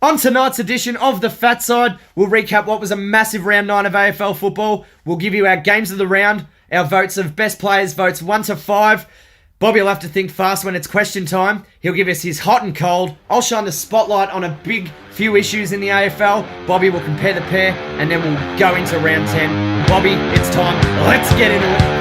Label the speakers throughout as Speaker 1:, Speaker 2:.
Speaker 1: On tonight's edition of the Fatside, we'll recap what was a massive round 9 of AFL football. We'll give you our games of the round, our votes of best players, votes 1 to 5. Bobby will have to think fast when it's question time. He'll give us his hot and cold. I'll shine the spotlight on a big few issues in the AFL. Bobby will compare the pair, and then we'll go into round 10. Bobby, it's time. Let's get into it.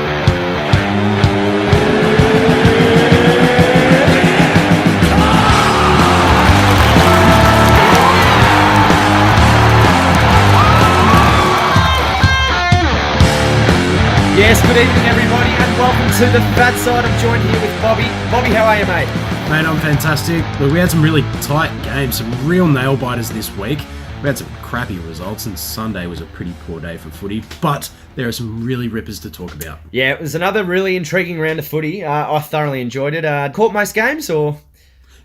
Speaker 1: Yes, good evening everybody and welcome to the Fatside. I'm joined here with Bobby. Bobby, how are you, mate?
Speaker 2: Mate, I'm fantastic. Look, we had some really tight games, some real nail biters this week. We had some crappy results and Sunday was a pretty poor day for footy, but there are some really rippers to talk about.
Speaker 1: Yeah, it was another really intriguing round of footy. I thoroughly enjoyed it. Caught most games or...?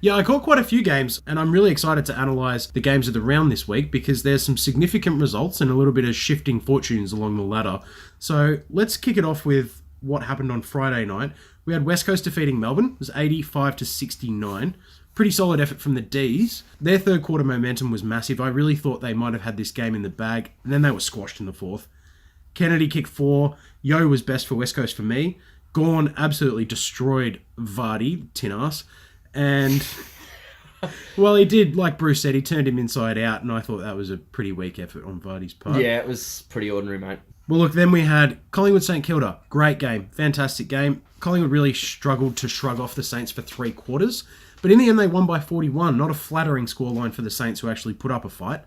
Speaker 2: Yeah, I caught quite a few games, and I'm really excited to analyse the games of the round this week because there's some significant results and a little bit of shifting fortunes along the ladder. So let's kick it off with what happened on Friday night. We had West Coast defeating Melbourne. It was 85-69. Pretty solid effort from the D's. Their third quarter momentum was massive. I really thought they might have had this game in the bag, and then they were squashed in the fourth. Kennedy kicked 4. Yo was best for West Coast for me. Gorn absolutely destroyed Vardy, tin ass. And, well, he did, like Bruce said, he turned him inside out, and I thought that was a pretty weak effort on Vardy's part.
Speaker 1: Yeah, it was pretty ordinary, mate.
Speaker 2: Well, look, then we had Collingwood St Kilda. Great game. Fantastic game. Collingwood really struggled to shrug off the Saints for 3 quarters, but in the end they won by 41. Not a flattering scoreline for the Saints who actually put up a fight.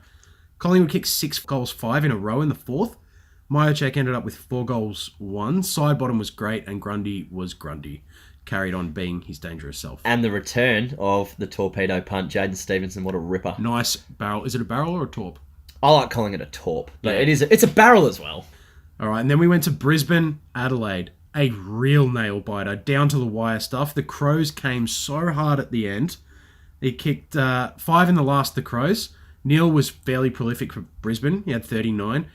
Speaker 2: Collingwood kicked 6 goals, 5 in a row in the fourth. Myercheck ended up with 4 goals, 1. Sidebottom was great, and Grundy was Grundy. Carried on being his dangerous self.
Speaker 1: And the return of the torpedo punt, Jaden Stevenson, what a ripper.
Speaker 2: Nice barrel. Is it a barrel or a torp?
Speaker 1: I like calling it a torp, but it's a barrel as well.
Speaker 2: All right, and then we went to Brisbane, Adelaide. A real nail biter, down to the wire stuff. The Crows came so hard at the end. They kicked 5 in the last, the Crows. Neale was fairly prolific for Brisbane. He had 39.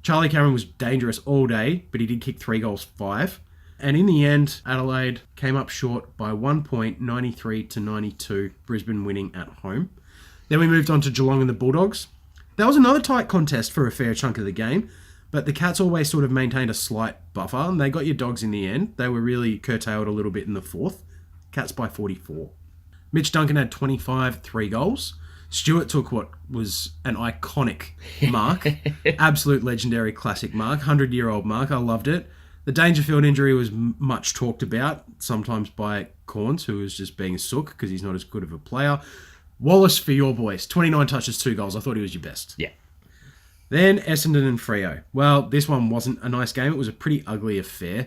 Speaker 2: Charlie Cameron was dangerous all day, but he did kick 3 goals, 5. And in the end, Adelaide came up short by 1 point, 93-92, Brisbane winning at home. Then we moved on to Geelong and the Bulldogs. That was another tight contest for a fair chunk of the game, but the Cats always sort of maintained a slight buffer, and they got your Dogs in the end. They were really curtailed a little bit in the fourth. Cats by 44. Mitch Duncan had 25, 3 goals. Stewart took what was an iconic mark, absolute legendary classic mark, 100-year-old mark. I loved it. The Dangerfield injury was much talked about, sometimes by Corns, who was just being a sook because he's not as good of a player. Wallace for your boys, 29 touches, 2 goals. I thought he was your best.
Speaker 1: Yeah.
Speaker 2: Then Essendon and Freo. Well, this one wasn't a nice game. It was a pretty ugly affair.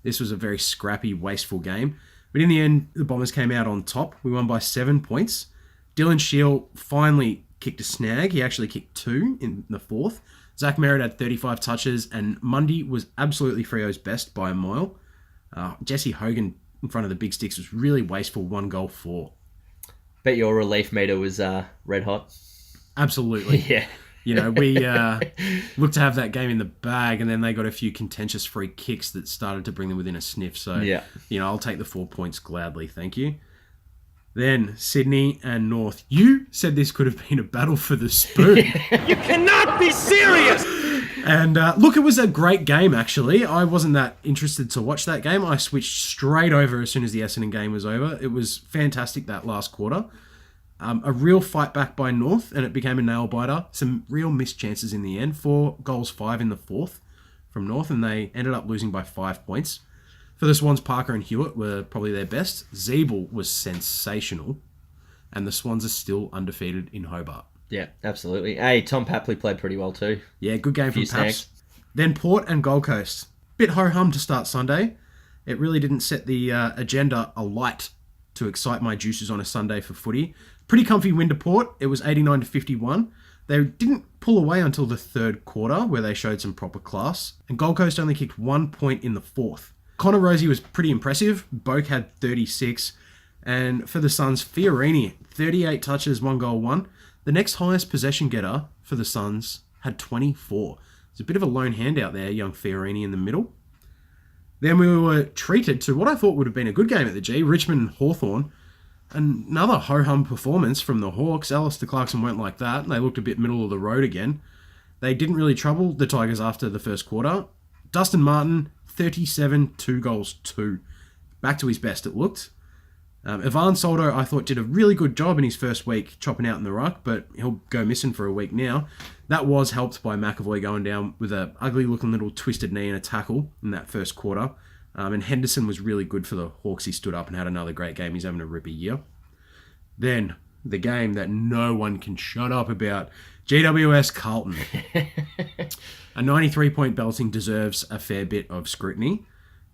Speaker 2: This was a very scrappy, wasteful game. But in the end, the Bombers came out on top. We won by 7 points. Dylan Shield finally kicked a snag. He actually kicked 2 in the fourth. Zach Merritt had 35 touches, and Mundy was absolutely Freo's best by a mile. Jesse Hogan in front of the big sticks was really wasteful, 1 goal, 4.
Speaker 1: Bet your relief meter was red hot.
Speaker 2: Absolutely.
Speaker 1: Yeah.
Speaker 2: You know, we looked to have that game in the bag, and then they got a few contentious free kicks that started to bring them within a sniff. So,
Speaker 1: yeah.
Speaker 2: You know, I'll take the 4 points gladly, thank you. Then Sydney and North. You said this could have been a battle for the spoon.
Speaker 1: You cannot be serious!
Speaker 2: And look, it was a great game, actually. I wasn't that interested to watch that game. I switched straight over as soon as the Essendon game was over. It was fantastic, that last quarter. A real fight back by North, and it became a nail-biter. Some real missed chances in the end. 4 goals, 5 in the fourth from North, and they ended up losing by 5 points. For the Swans, Parker and Hewitt were probably their best. Zeeble was sensational. And the Swans are still undefeated in Hobart.
Speaker 1: Yeah, absolutely. Hey, Tom Papley played pretty well too.
Speaker 2: Yeah, good game from Paps.
Speaker 1: Snags.
Speaker 2: Then Port and Gold Coast. Bit ho-hum to start Sunday. It really didn't set the agenda alight to excite my juices on a Sunday for footy. Pretty comfy win to Port. It was 89-51. They didn't pull away until the third quarter, where they showed some proper class. And Gold Coast only kicked 1 point in the fourth. Connor Rosie was pretty impressive. Boak had 36. And for the Suns, Fiorini, 38 touches, 1 goal, 1. The next highest possession getter for the Suns had 24. It's a bit of a lone hand out there, young Fiorini in the middle. Then we were treated to what I thought would have been a good game at the G, Richmond and Hawthorn. Another ho-hum performance from the Hawks. Alistair Clarkson went like that. They looked a bit middle of the road again. They didn't really trouble the Tigers after the first quarter. Dustin Martin, 37, 2 goals, 2. Back to his best, it looked. Ivan Soldo, I thought, did a really good job in his first week chopping out in the ruck, but he'll go missing for a week now. That was helped by McAvoy going down with an ugly-looking little twisted knee and a tackle in that first quarter. And Henderson was really good for the Hawks. He stood up and had another great game. He's having a ripper year. Then, the game that no one can shut up about, GWS Carlton. A 93-point belting deserves a fair bit of scrutiny,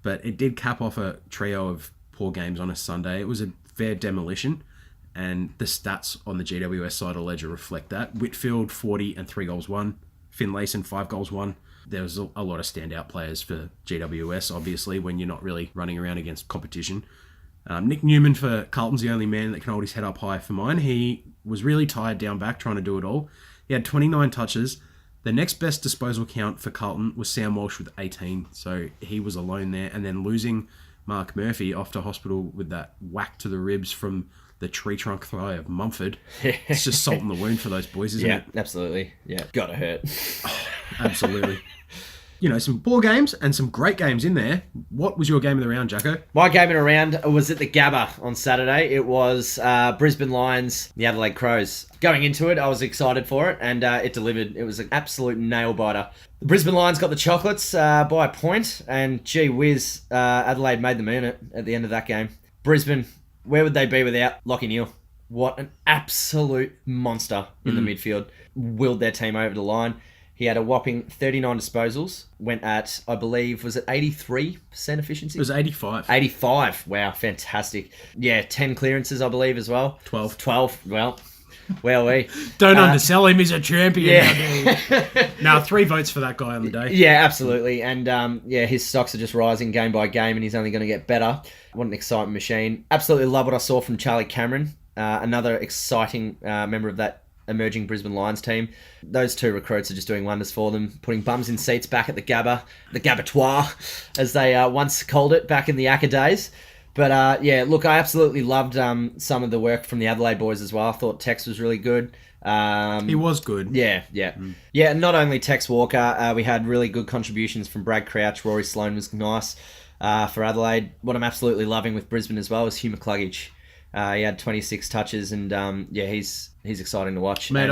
Speaker 2: but it did cap off a trio of poor games on a Sunday. It was a fair demolition, and the stats on the GWS side of the ledger reflect that. Whitfield, 40 and 3 goals, 1. Finlayson, 5 goals, 1. There was a lot of standout players for GWS, obviously, when you're not really running around against competition. Nick Newman for Carlton's the only man that can hold his head up high for mine. He was really tired down back trying to do it all. He had 29 touches. The next best disposal count for Carlton was Sam Walsh with 18, so he was alone there. And then losing Mark Murphy off to hospital with that whack to the ribs from the tree trunk thigh of Mumford. It's just salt in the wound for those boys, isn't it?
Speaker 1: Yeah, absolutely. Yeah, gotta hurt.
Speaker 2: Absolutely. Some poor games and some great games in there. What was your game of the round, Jacko?
Speaker 1: My game in a round was at the Gabba on Saturday. It was Brisbane Lions, the Adelaide Crows. Going into it, I was excited for it, and it delivered. It was an absolute nail-biter. The Brisbane Lions got the chocolates by a point, and gee whiz, Adelaide made them earn it at the end of that game. Brisbane, where would they be without Lachie Neale? What an absolute monster in the midfield. Willed their team over the line. He had a whopping 39 disposals, went at, I believe, was it 83% efficiency?
Speaker 2: It was 85.
Speaker 1: 85. Wow, fantastic. Yeah, 10 clearances, I believe, as well. 12. Well, we
Speaker 2: don't undersell him. He's a champion.
Speaker 1: Yeah.
Speaker 2: Now 3 votes for that guy on the day.
Speaker 1: Yeah, absolutely. And his stocks are just rising game by game, and he's only going to get better. What an exciting machine. Absolutely love what I saw from Charlie Cameron, another exciting member of that emerging Brisbane Lions team. Those 2 recruits are just doing wonders for them, putting bums in seats back at the Gabatoir, as they once called it back in the Acca days. But look, I absolutely loved some of the work from the Adelaide boys as well. I thought Tex was really good.
Speaker 2: He was good.
Speaker 1: Yeah. Yeah, not only Tex Walker, we had really good contributions from Brad Crouch. Rory Sloane was nice for Adelaide. What I'm absolutely loving with Brisbane as well is Hugh McCluggage. He had 26 touches, and he's exciting to watch.
Speaker 2: Mate,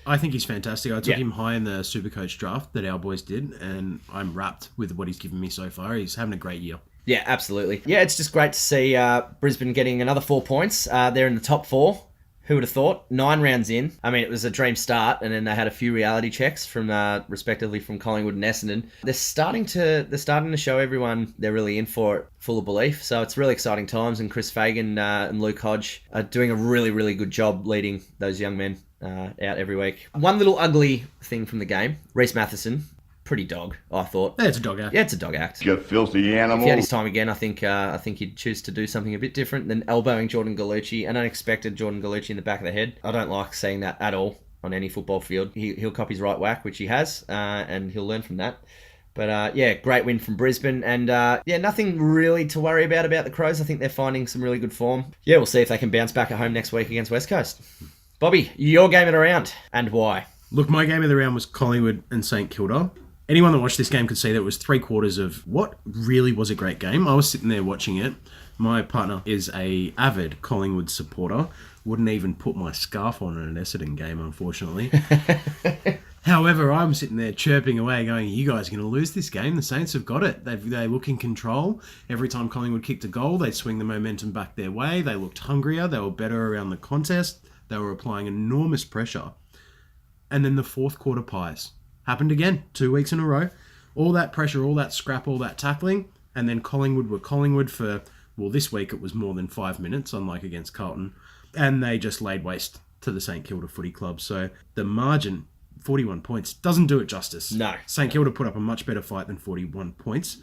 Speaker 2: I think he's fantastic. I took him high in the Supercoach draft that our boys did, and I'm wrapped with what he's given me so far. He's having a great year.
Speaker 1: Yeah, absolutely. Yeah, it's just great to see Brisbane getting another 4 points. They're in the top 4. Who would have thought? 9 rounds in. I mean, it was a dream start, and then they had a few reality checks from, respectively, from Collingwood and Essendon. They're starting to show everyone they're really in for it, full of belief. So it's really exciting times, and Chris Fagan and Luke Hodge are doing a really, really good job leading those young men out every week. One little ugly thing from the game: Reece Matheson. Pretty dog, I thought.
Speaker 2: Yeah, it's a dog act.
Speaker 1: Yeah, it's a dog act.
Speaker 3: You filthy animal.
Speaker 1: If he had his time again, I think he'd choose to do something a bit different than elbowing Jordan Galucci, an unexpected Jordan Galucci in the back of the head. I don't like seeing that at all on any football field. He'll cop his right whack, which he has, and he'll learn from that. But great win from Brisbane, and nothing really to worry about the Crows. I think they're finding some really good form. Yeah, we'll see if they can bounce back at home next week against West Coast. Bobby, your game of the round, and why?
Speaker 2: Look, my game of the round was Collingwood and St Kilda. Anyone that watched this game could see that it was 3/4 of what really was a great game. I was sitting there watching it. My partner is a avid Collingwood supporter. Wouldn't even put my scarf on in an Essendon game, unfortunately. However, I'm sitting there chirping away going, you guys are going to lose this game. The Saints have got it. They look in control. Every time Collingwood kicked a goal, they'd swing the momentum back their way. They looked hungrier. They were better around the contest. They were applying enormous pressure. And then the 4th quarter pies. Happened again, 2 weeks in a row. All that pressure, all that scrap, all that tackling, and then Collingwood were Collingwood for, well, this week it was more than 5 minutes, unlike against Carlton, and they just laid waste to the St Kilda Footy Club. So the margin, 41 points, doesn't do it justice.
Speaker 1: No.
Speaker 2: St Kilda put up a much better fight than 41 points.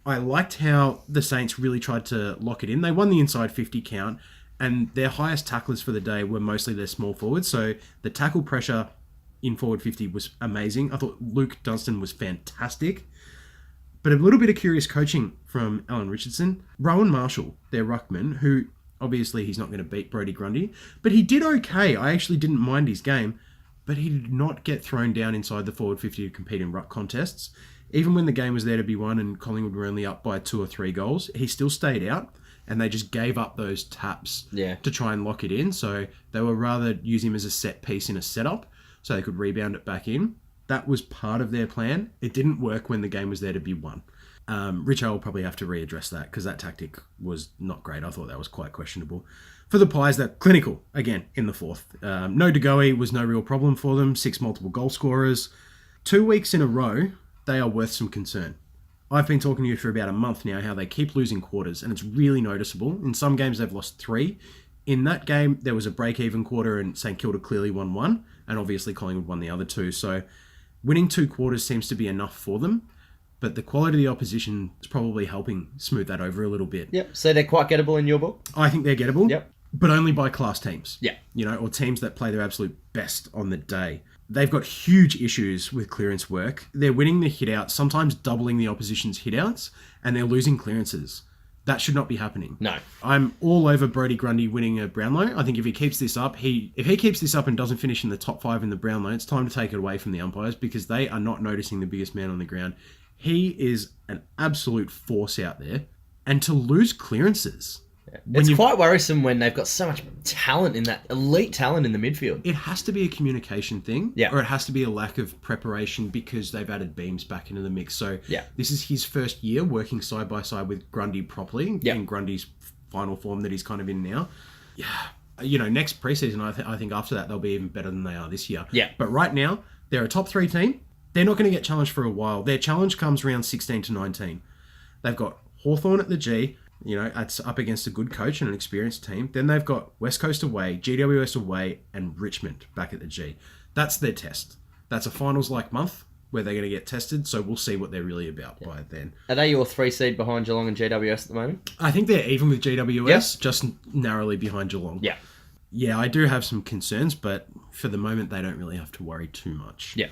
Speaker 2: I liked how the Saints really tried to lock it in. They won the inside 50 count, and their highest tacklers for the day were mostly their small forwards, so the tackle pressure in forward 50 was amazing. I thought Luke Dunstan was fantastic. But a little bit of curious coaching from Alan Richardson. Rowan Marshall, their ruckman, who Obviously, he's not going to beat Brodie Grundy, but he did okay. I actually didn't mind his game, but he did not get thrown down inside the forward 50 to compete in ruck contests. Even when the game was there to be won and Collingwood were only up by 2 or 3 goals, he still stayed out, and they just gave up those taps to try and lock it in. So they were rather use him as a set piece in a setup so they could rebound it back in. That was part of their plan. It didn't work when the game was there to be won. Richo will probably have to readdress that because that tactic was not great. I thought that was quite questionable. For the Pies, they're clinical, again, in the fourth. No DeGoey was no real problem for them. 6 multiple goal scorers. 2 weeks in a row, they are worth some concern. I've been talking to you for about a month now how they keep losing quarters, and it's really noticeable. In some games, they've lost 3. In that game, there was a break-even quarter, and St Kilda clearly won 1, and obviously Collingwood won the other 2. So winning 2 quarters seems to be enough for them, but the quality of the opposition is probably helping smooth that over a little bit.
Speaker 1: Yep. So they're quite gettable in your book?
Speaker 2: I think they're gettable.
Speaker 1: Yep.
Speaker 2: But only by class teams.
Speaker 1: Yeah.
Speaker 2: Or teams that play their absolute best on the day. They've got huge issues with clearance work. They're winning the hit-outs, sometimes doubling the opposition's hit-outs, and they're losing clearances. That should not be happening.
Speaker 1: No.
Speaker 2: I'm all over Brodie Grundy winning a Brownlow. I think if he keeps this up, if he keeps this up and doesn't finish in the top 5 in the Brownlow, it's time to take it away from the umpires because they are not noticing the biggest man on the ground. He is an absolute force out there. And to lose clearances...
Speaker 1: It's quite worrisome when they've got so much talent in that, elite talent in the midfield.
Speaker 2: It has to be a communication thing,
Speaker 1: yeah,
Speaker 2: or it has to be a lack of preparation because they've added Beams back into the mix. So this is his first year working side by side with Grundy properly in Grundy's final form that he's kind of in now. Yeah, next preseason, I think after that they'll be even better than they are this year. Yeah, but right now they're a top 3 team. They're not going to get challenged for a while. Their challenge comes round 16 to 19. They've got Hawthorn at the G. It's up against a good coach and an experienced team. Then they've got West Coast away, GWS away, and Richmond back at the G. That's their test. That's a finals-like month where they're going to get tested, so we'll see what they're really about by then.
Speaker 1: Are they your 3 seed behind Geelong and GWS at the moment?
Speaker 2: I think they're even with GWS, just narrowly behind Geelong. Yeah. Yeah, I do have some concerns, but for the moment, they don't really have to worry too much. Yeah.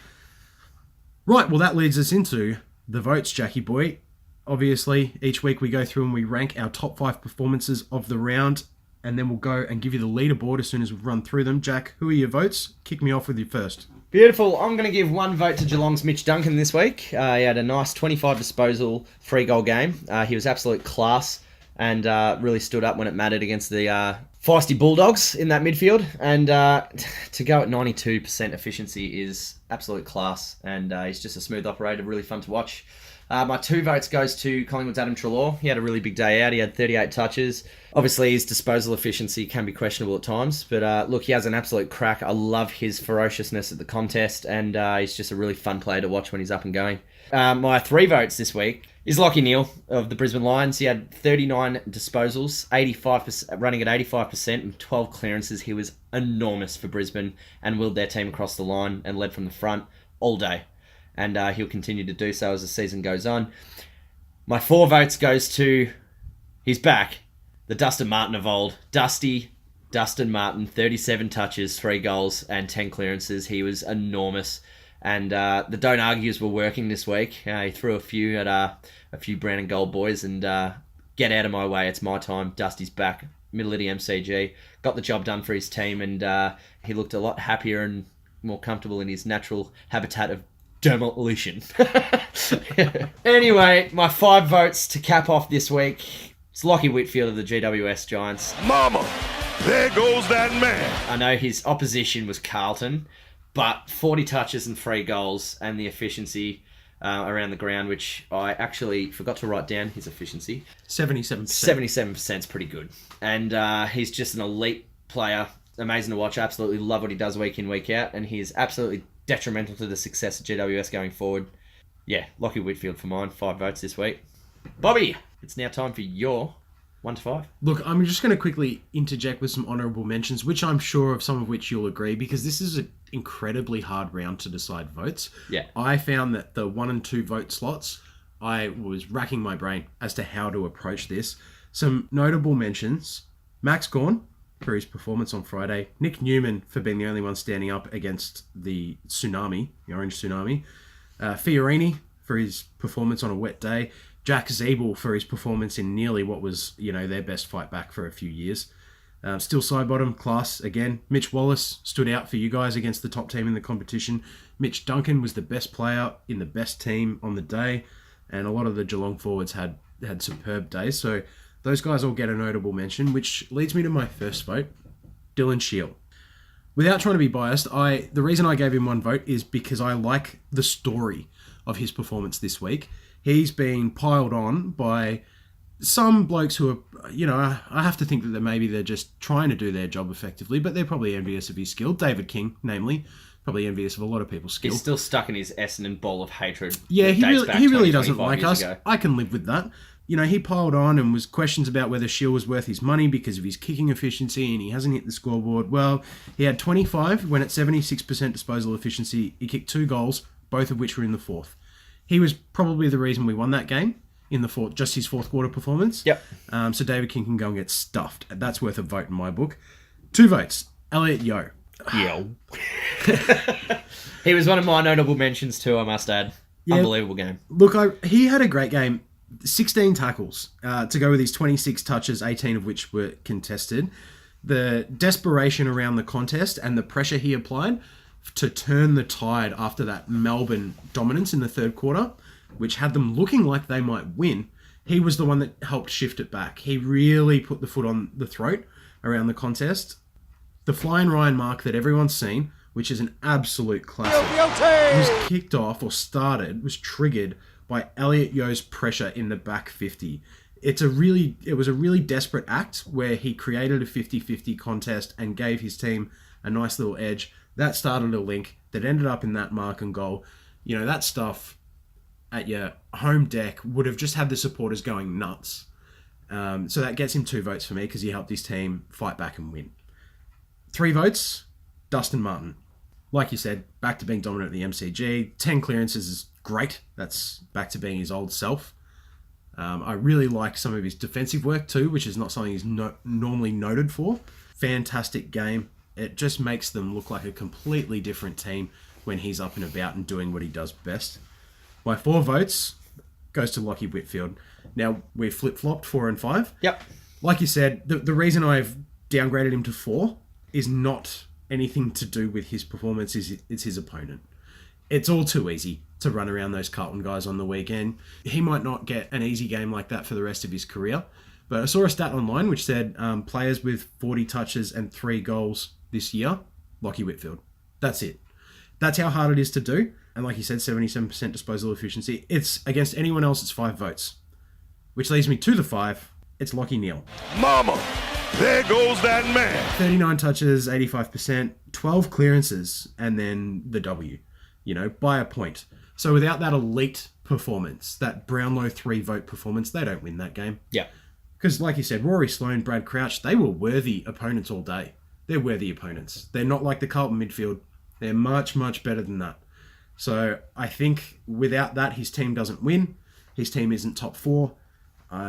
Speaker 2: Right, well, that leads us into the votes, Jackie boy. Obviously, each week we go through and we rank our top 5 performances of the round, and then we'll go and give you the leaderboard as soon as we've run through them. Jack, who are your votes? Kick me off with you first.
Speaker 1: Beautiful. I'm going to give 1 vote to Geelong's Mitch Duncan this week. He had a nice 25 disposal, 3-goal game. He was absolute class and really stood up when it mattered against the feisty Bulldogs in that midfield. And to go at 92% efficiency is absolute class, and he's just a smooth operator, really fun to watch. My 2 votes goes to Collingwood's Adam Treloar. He had a really big day out. He had 38 touches. Obviously, his disposal efficiency can be questionable at times. But look, he has an absolute crack. I love his ferociousness at the contest. And he's just a really fun player to watch when he's up and going. My 3 votes this week is Lachie Neale of the Brisbane Lions. He had 39 disposals, 85%, running at 85% and 12 clearances. He was enormous for Brisbane and willed their team across the line and led from the front all day. And he'll continue to do so as the season goes on. My 4 votes goes to, he's back, the Dustin Martin of old. Dustin Martin, 37 touches, 3 goals and 10 clearances. He was enormous. And the don't argues were working this week. He threw a few at a few brown and gold boys and get out of my way, it's my time. Dusty's back, middle of the MCG. Got the job done for his team, and he looked a lot happier and more comfortable in his natural habitat of demolition. Anyway, my 5 votes to cap off this week. It's Lachie Whitfield of the GWS Giants.
Speaker 3: Mama, there goes that man.
Speaker 1: I know his opposition was Carlton, but 40 touches and 3 goals and the efficiency around the ground, which I actually forgot to write down his efficiency.
Speaker 2: 77%.
Speaker 1: 77% is pretty good. And he's just an elite player. Amazing to watch. Absolutely love what he does week in, week out. And he is absolutely detrimental to the success of GWS going forward. Yeah, Lachie Whitfield for mine. 5 votes this week. Bobby, it's now time for your 1 to 5.
Speaker 2: Look, I'm just going to quickly interject with some honourable mentions, which I'm sure of some of which you'll agree, because this is an incredibly hard round to decide votes. Yeah. I found that the 1 and 2 vote slots, I was racking my brain as to how to approach this. Some notable mentions: Max Gawn for his performance on Friday, Nick Newman for being the only one standing up against the tsunami, the orange tsunami, Fiorini for his performance on a wet day, Jack Zeeble for his performance in nearly what was, their best fight back for a few years. Still side bottom, class again. Mitch Wallace stood out for you guys against the top team in the competition. Mitch Duncan was the best player in the best team on the day, and a lot of the Geelong forwards had superb days. So those guys all get a notable mention, which leads me to my first vote, Dylan Shiel. Without trying to be biased, the reason I gave him one vote is because I like the story of his performance this week. He's been piled on by some blokes who are, I have to think that maybe they're just trying to do their job effectively, but they're probably envious of his skill. David King, namely, probably envious of a lot of people's skill.
Speaker 1: He's still stuck in his Essendon ball of hatred.
Speaker 2: Yeah, he really doesn't like us.
Speaker 1: Ago.
Speaker 2: I can live with that. He piled on and was questions about whether Shiel was worth his money because of his kicking efficiency and he hasn't hit the scoreboard. Well, he had 25 when at 76% disposal efficiency. He kicked 2 goals, both of which were in the fourth. He was probably the reason we won that game in the fourth, just his fourth quarter performance.
Speaker 1: Yep.
Speaker 2: So David King can go and get stuffed. That's worth a vote in my book. 2 votes. Elliot Yeo.
Speaker 1: Yo. He was one of my notable mentions too, I must add. Yeah, unbelievable game.
Speaker 2: Look, he had a great game. 16 tackles to go with his 26 touches, 18 of which were contested. The desperation around the contest and the pressure he applied to turn the tide after that Melbourne dominance in the third quarter, which had them looking like they might win, he was the one that helped shift it back. He really put the foot on the throat around the contest. The Flying Ryan mark that everyone's seen, which is an absolute classic, was kicked off or was triggered by Elliot Yeo's pressure in the back 50. It was a really desperate act where he created a 50-50 contest and gave his team a nice little edge. That started a link that ended up in that mark and goal. That stuff at your home deck would have just had the supporters going nuts. So that gets him 2 votes for me because he helped his team fight back and win. 3 votes, Dustin Martin. Like you said, back to being dominant at the MCG. 10 clearances is great. That's back to being his old self. I really like some of his defensive work too, which is not something he's normally noted for. Fantastic game. It just makes them look like a completely different team when he's up and about and doing what he does best. My 4 votes goes to Lachie Whitfield. Now, we've flip-flopped 4 and 5.
Speaker 1: Yep.
Speaker 2: Like you said, the reason I've downgraded him to 4 is not anything to do with his performance, it's his opponent. It's all too easy to run around those Carlton guys on the weekend. He might not get an easy game like that for the rest of his career, but I saw a stat online which said players with 40 touches and 3 goals this year, Lachie Whitfield. That's it. That's how hard it is to do. And like you said, 77% disposal efficiency. It's against anyone else, it's 5 votes. Which leads me to the 5. It's Lachie Neale.
Speaker 3: Mama, there goes that man.
Speaker 2: 39 touches, 85%, 12 clearances, and then the W. By a point. So without that elite performance, that Brownlow 3 vote performance, they don't win that game.
Speaker 1: Yeah.
Speaker 2: Because like you said, Rory Sloane, Brad Crouch, they were worthy opponents all day. They're worthy opponents. They're not like the Carlton midfield. They're much, much better than that. So I think without that, his team doesn't win. His team isn't top 4.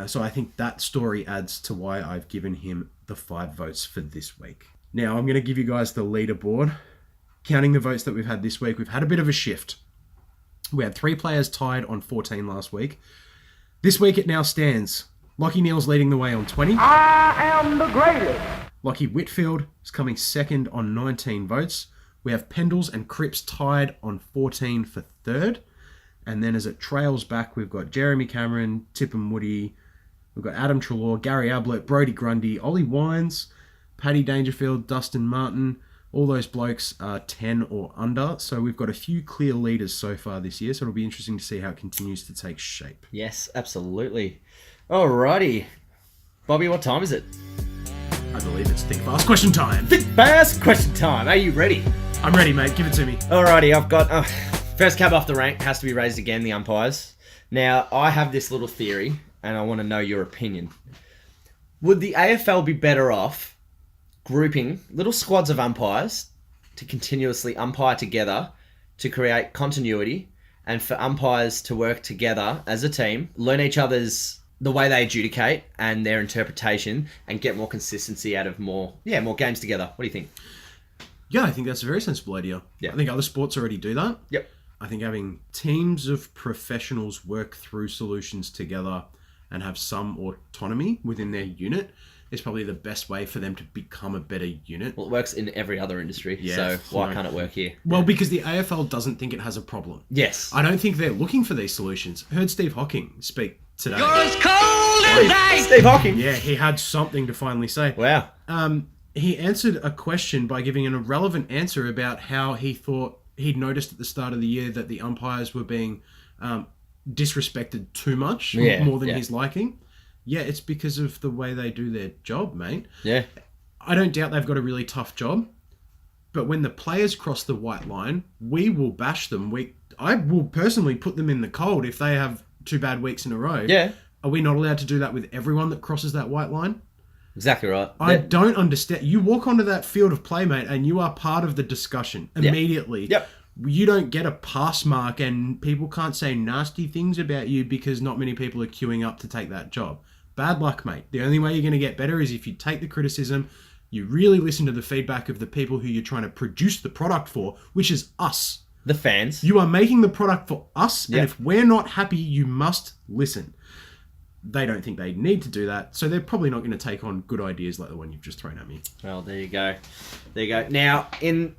Speaker 2: So I think that story adds to why I've given him the 5 votes for this week. Now I'm going to give you guys the leaderboard. Counting the votes that we've had this week, we've had a bit of a shift. We had 3 players tied on 14 last week. This week it now stands. Lachie Neale's leading the way on 20.
Speaker 4: I am the greatest.
Speaker 2: Lachie Whitfield is coming second on 19 votes. We have Pendles and Cripps tied on 14 for third. And then as it trails back, we've got Jeremy Cameron, Tippum Woody, we've got Adam Treloar, Gary Ablett, Brodie Grundy, Ollie Wines, Paddy Dangerfield, Dustin Martin. All those blokes are 10 or under. So we've got a few clear leaders so far this year. So it'll be interesting to see how it continues to take shape.
Speaker 1: Yes, absolutely. Alrighty. Bobby, what time is it?
Speaker 2: I believe it's Think Fast question time.
Speaker 1: Think Fast question time. Are you ready?
Speaker 2: I'm ready, mate. Give it to me.
Speaker 1: Alrighty, I've got... first cab off the rank has to be raised again, the umpires. Now, I have this little theory, and I want to know your opinion. Would the AFL be better off grouping little squads of umpires to continuously umpire together to create continuity and for umpires to work together as a team, learn each other's the way they adjudicate and their interpretation and get more consistency out of more games together? What do you think?
Speaker 2: Yeah, I think that's a very sensible idea.
Speaker 1: Yeah.
Speaker 2: I think other sports already do that.
Speaker 1: Yep.
Speaker 2: I think having teams of professionals work through solutions together and have some autonomy within their unit is probably the best way for them to become a better unit.
Speaker 1: Well, it works in every other industry,
Speaker 2: Yeah,
Speaker 1: so why can't it work here?
Speaker 2: Well, because the AFL doesn't think it has a problem.
Speaker 1: Yes.
Speaker 2: I don't think they're looking for these solutions. Heard Steve Hawking speak today.
Speaker 1: Steve Hawking.
Speaker 2: Yeah, he had something to finally say.
Speaker 1: Wow.
Speaker 2: He answered a question by giving an irrelevant answer about how he thought he'd noticed at the start of the year that the umpires were being disrespected too much, more than his liking. Yeah, it's because of the way they do their job, mate.
Speaker 1: Yeah.
Speaker 2: I don't doubt they've got a really tough job, but when the players cross the white line, we will bash them. I will personally put them in the cold if they have 2 bad weeks in a row.
Speaker 1: Yeah.
Speaker 2: Are we not allowed to do that with everyone that crosses that white line?
Speaker 1: Exactly right.
Speaker 2: I don't understand. You walk onto that field of play, mate, and you are part of the discussion immediately.
Speaker 1: Yep.
Speaker 2: You don't get a pass mark, and people can't say nasty things about you because not many people are queuing up to take that job. Bad luck, mate. The only way you're going to get better is if you take the criticism, you really listen to the feedback of the people who you're trying to produce the product for, which is us.
Speaker 1: The fans.
Speaker 2: You are making the product for us, and if we're not happy, you must listen. They don't think they need to do that, so they're probably not going to take on good ideas like the one you've just thrown at me.
Speaker 1: Well, there you go. There you go. Now, in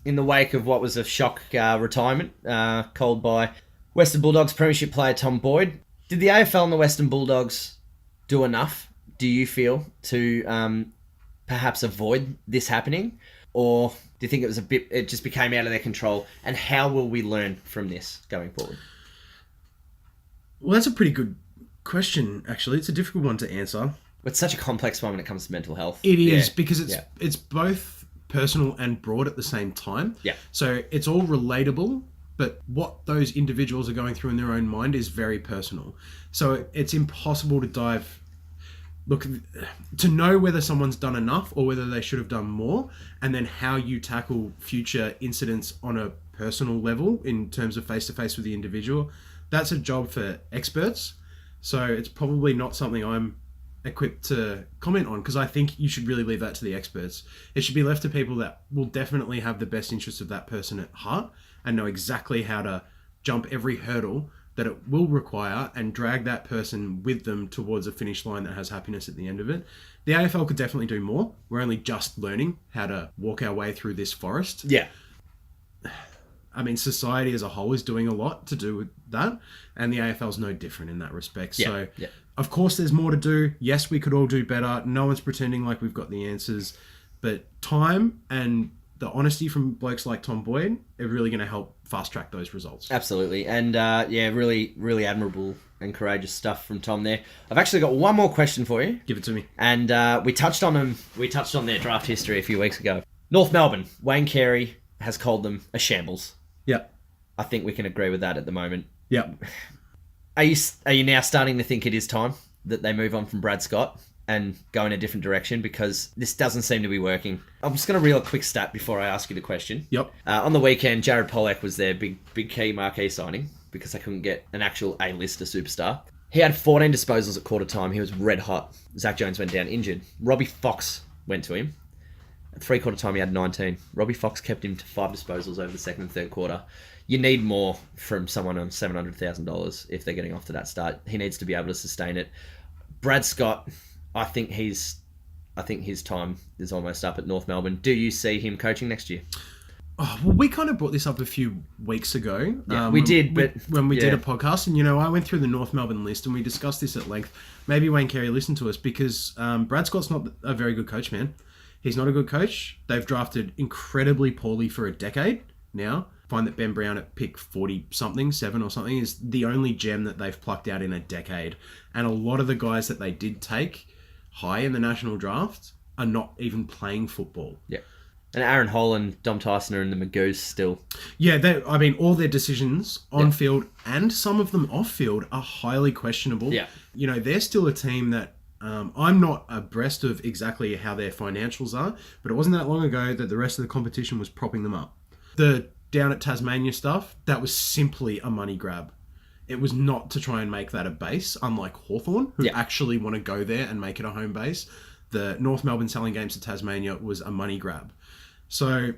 Speaker 1: the wake of what was a shock retirement called by Western Bulldogs premiership player Tom Boyd, did the AFL and the Western Bulldogs do enough, do you feel, to perhaps avoid this happening? Or do you think it just became out of their control? And how will we learn from this going forward?
Speaker 2: Well, that's a pretty good question, actually. It's a difficult one to answer.
Speaker 1: It's such a complex one when it comes to mental health.
Speaker 2: It is, because it's both personal and broad at the same time.
Speaker 1: Yeah.
Speaker 2: So it's all relatable, but what those individuals are going through in their own mind is very personal. So it's impossible to know whether someone's done enough or whether they should have done more, and then how you tackle future incidents on a personal level in terms of face-to-face with the individual. That's a job for experts. So it's probably not something I'm equipped to comment on, because I think you should really leave that to the experts. It should be left to people that will definitely have the best interests of that person at heart and know exactly how to jump every hurdle that it will require and drag that person with them towards a finish line that has happiness at the end of it. The AFL could definitely do more. We're only just learning how to walk our way through this forest.
Speaker 1: Yeah.
Speaker 2: I mean, society as a whole is doing a lot to do with that, and the AFL's no different in that respect. So, of course, there's more to do. Yes, we could all do better. No one's pretending like we've got the answers, but time and the honesty from blokes like Tom Boyd are really going to help fast track those results.
Speaker 1: Absolutely. And really, really admirable and courageous stuff from Tom there. I've actually got one more question for you.
Speaker 2: Give it to me.
Speaker 1: And we touched on them. We touched on their draft history a few weeks ago. North Melbourne, Wayne Carey has called them a shambles.
Speaker 2: Yeah.
Speaker 1: I think we can agree with that at the moment.
Speaker 2: Yeah.
Speaker 1: Are you now starting to think it is time that they move on from Brad Scott and go in a different direction, because this doesn't seem to be working? I'm just going to reel a quick stat before I ask you the question.
Speaker 2: Yep.
Speaker 1: On the weekend, Jared Pollock was their big key marquee signing because they couldn't get an actual A-lister superstar. He had 14 disposals at quarter time. He was red hot. Zach Jones went down injured. Robbie Fox went to him. At 3/4 time, he had 19. Robbie Fox kept him to 5 disposals over the second and third quarter. You need more from someone on $700,000 if they're getting off to that start. He needs to be able to sustain it. Brad Scott, I think his time is almost up at North Melbourne. Do you see him coaching next year?
Speaker 2: Oh, well, we kind of brought this up a few weeks ago.
Speaker 1: Yeah, we did, but
Speaker 2: when we did a podcast, and I went through the North Melbourne list and we discussed this at length. Maybe Wayne Carey listened to us, because Brad Scott's not a very good coach, man. He's not a good coach. They've drafted incredibly poorly for a decade now. I find that Ben Brown at pick 40-something, 7 or something, is the only gem that they've plucked out in a decade. And a lot of the guys that they did take high in the national draft are not even playing football.
Speaker 1: Yeah. And Aaron Holland, Dom Tyson are in the Magoos still.
Speaker 2: Yeah, all their decisions on field and some of them off field are highly questionable.
Speaker 1: Yeah.
Speaker 2: They're still a team that I'm not abreast of exactly how their financials are, but it wasn't that long ago that the rest of the competition was propping them up. The down at Tasmania stuff, that was simply a money grab. It was not to try and make that a base, unlike Hawthorn, who actually want to go there and make it a home base. The North Melbourne selling games to Tasmania was a money grab. So,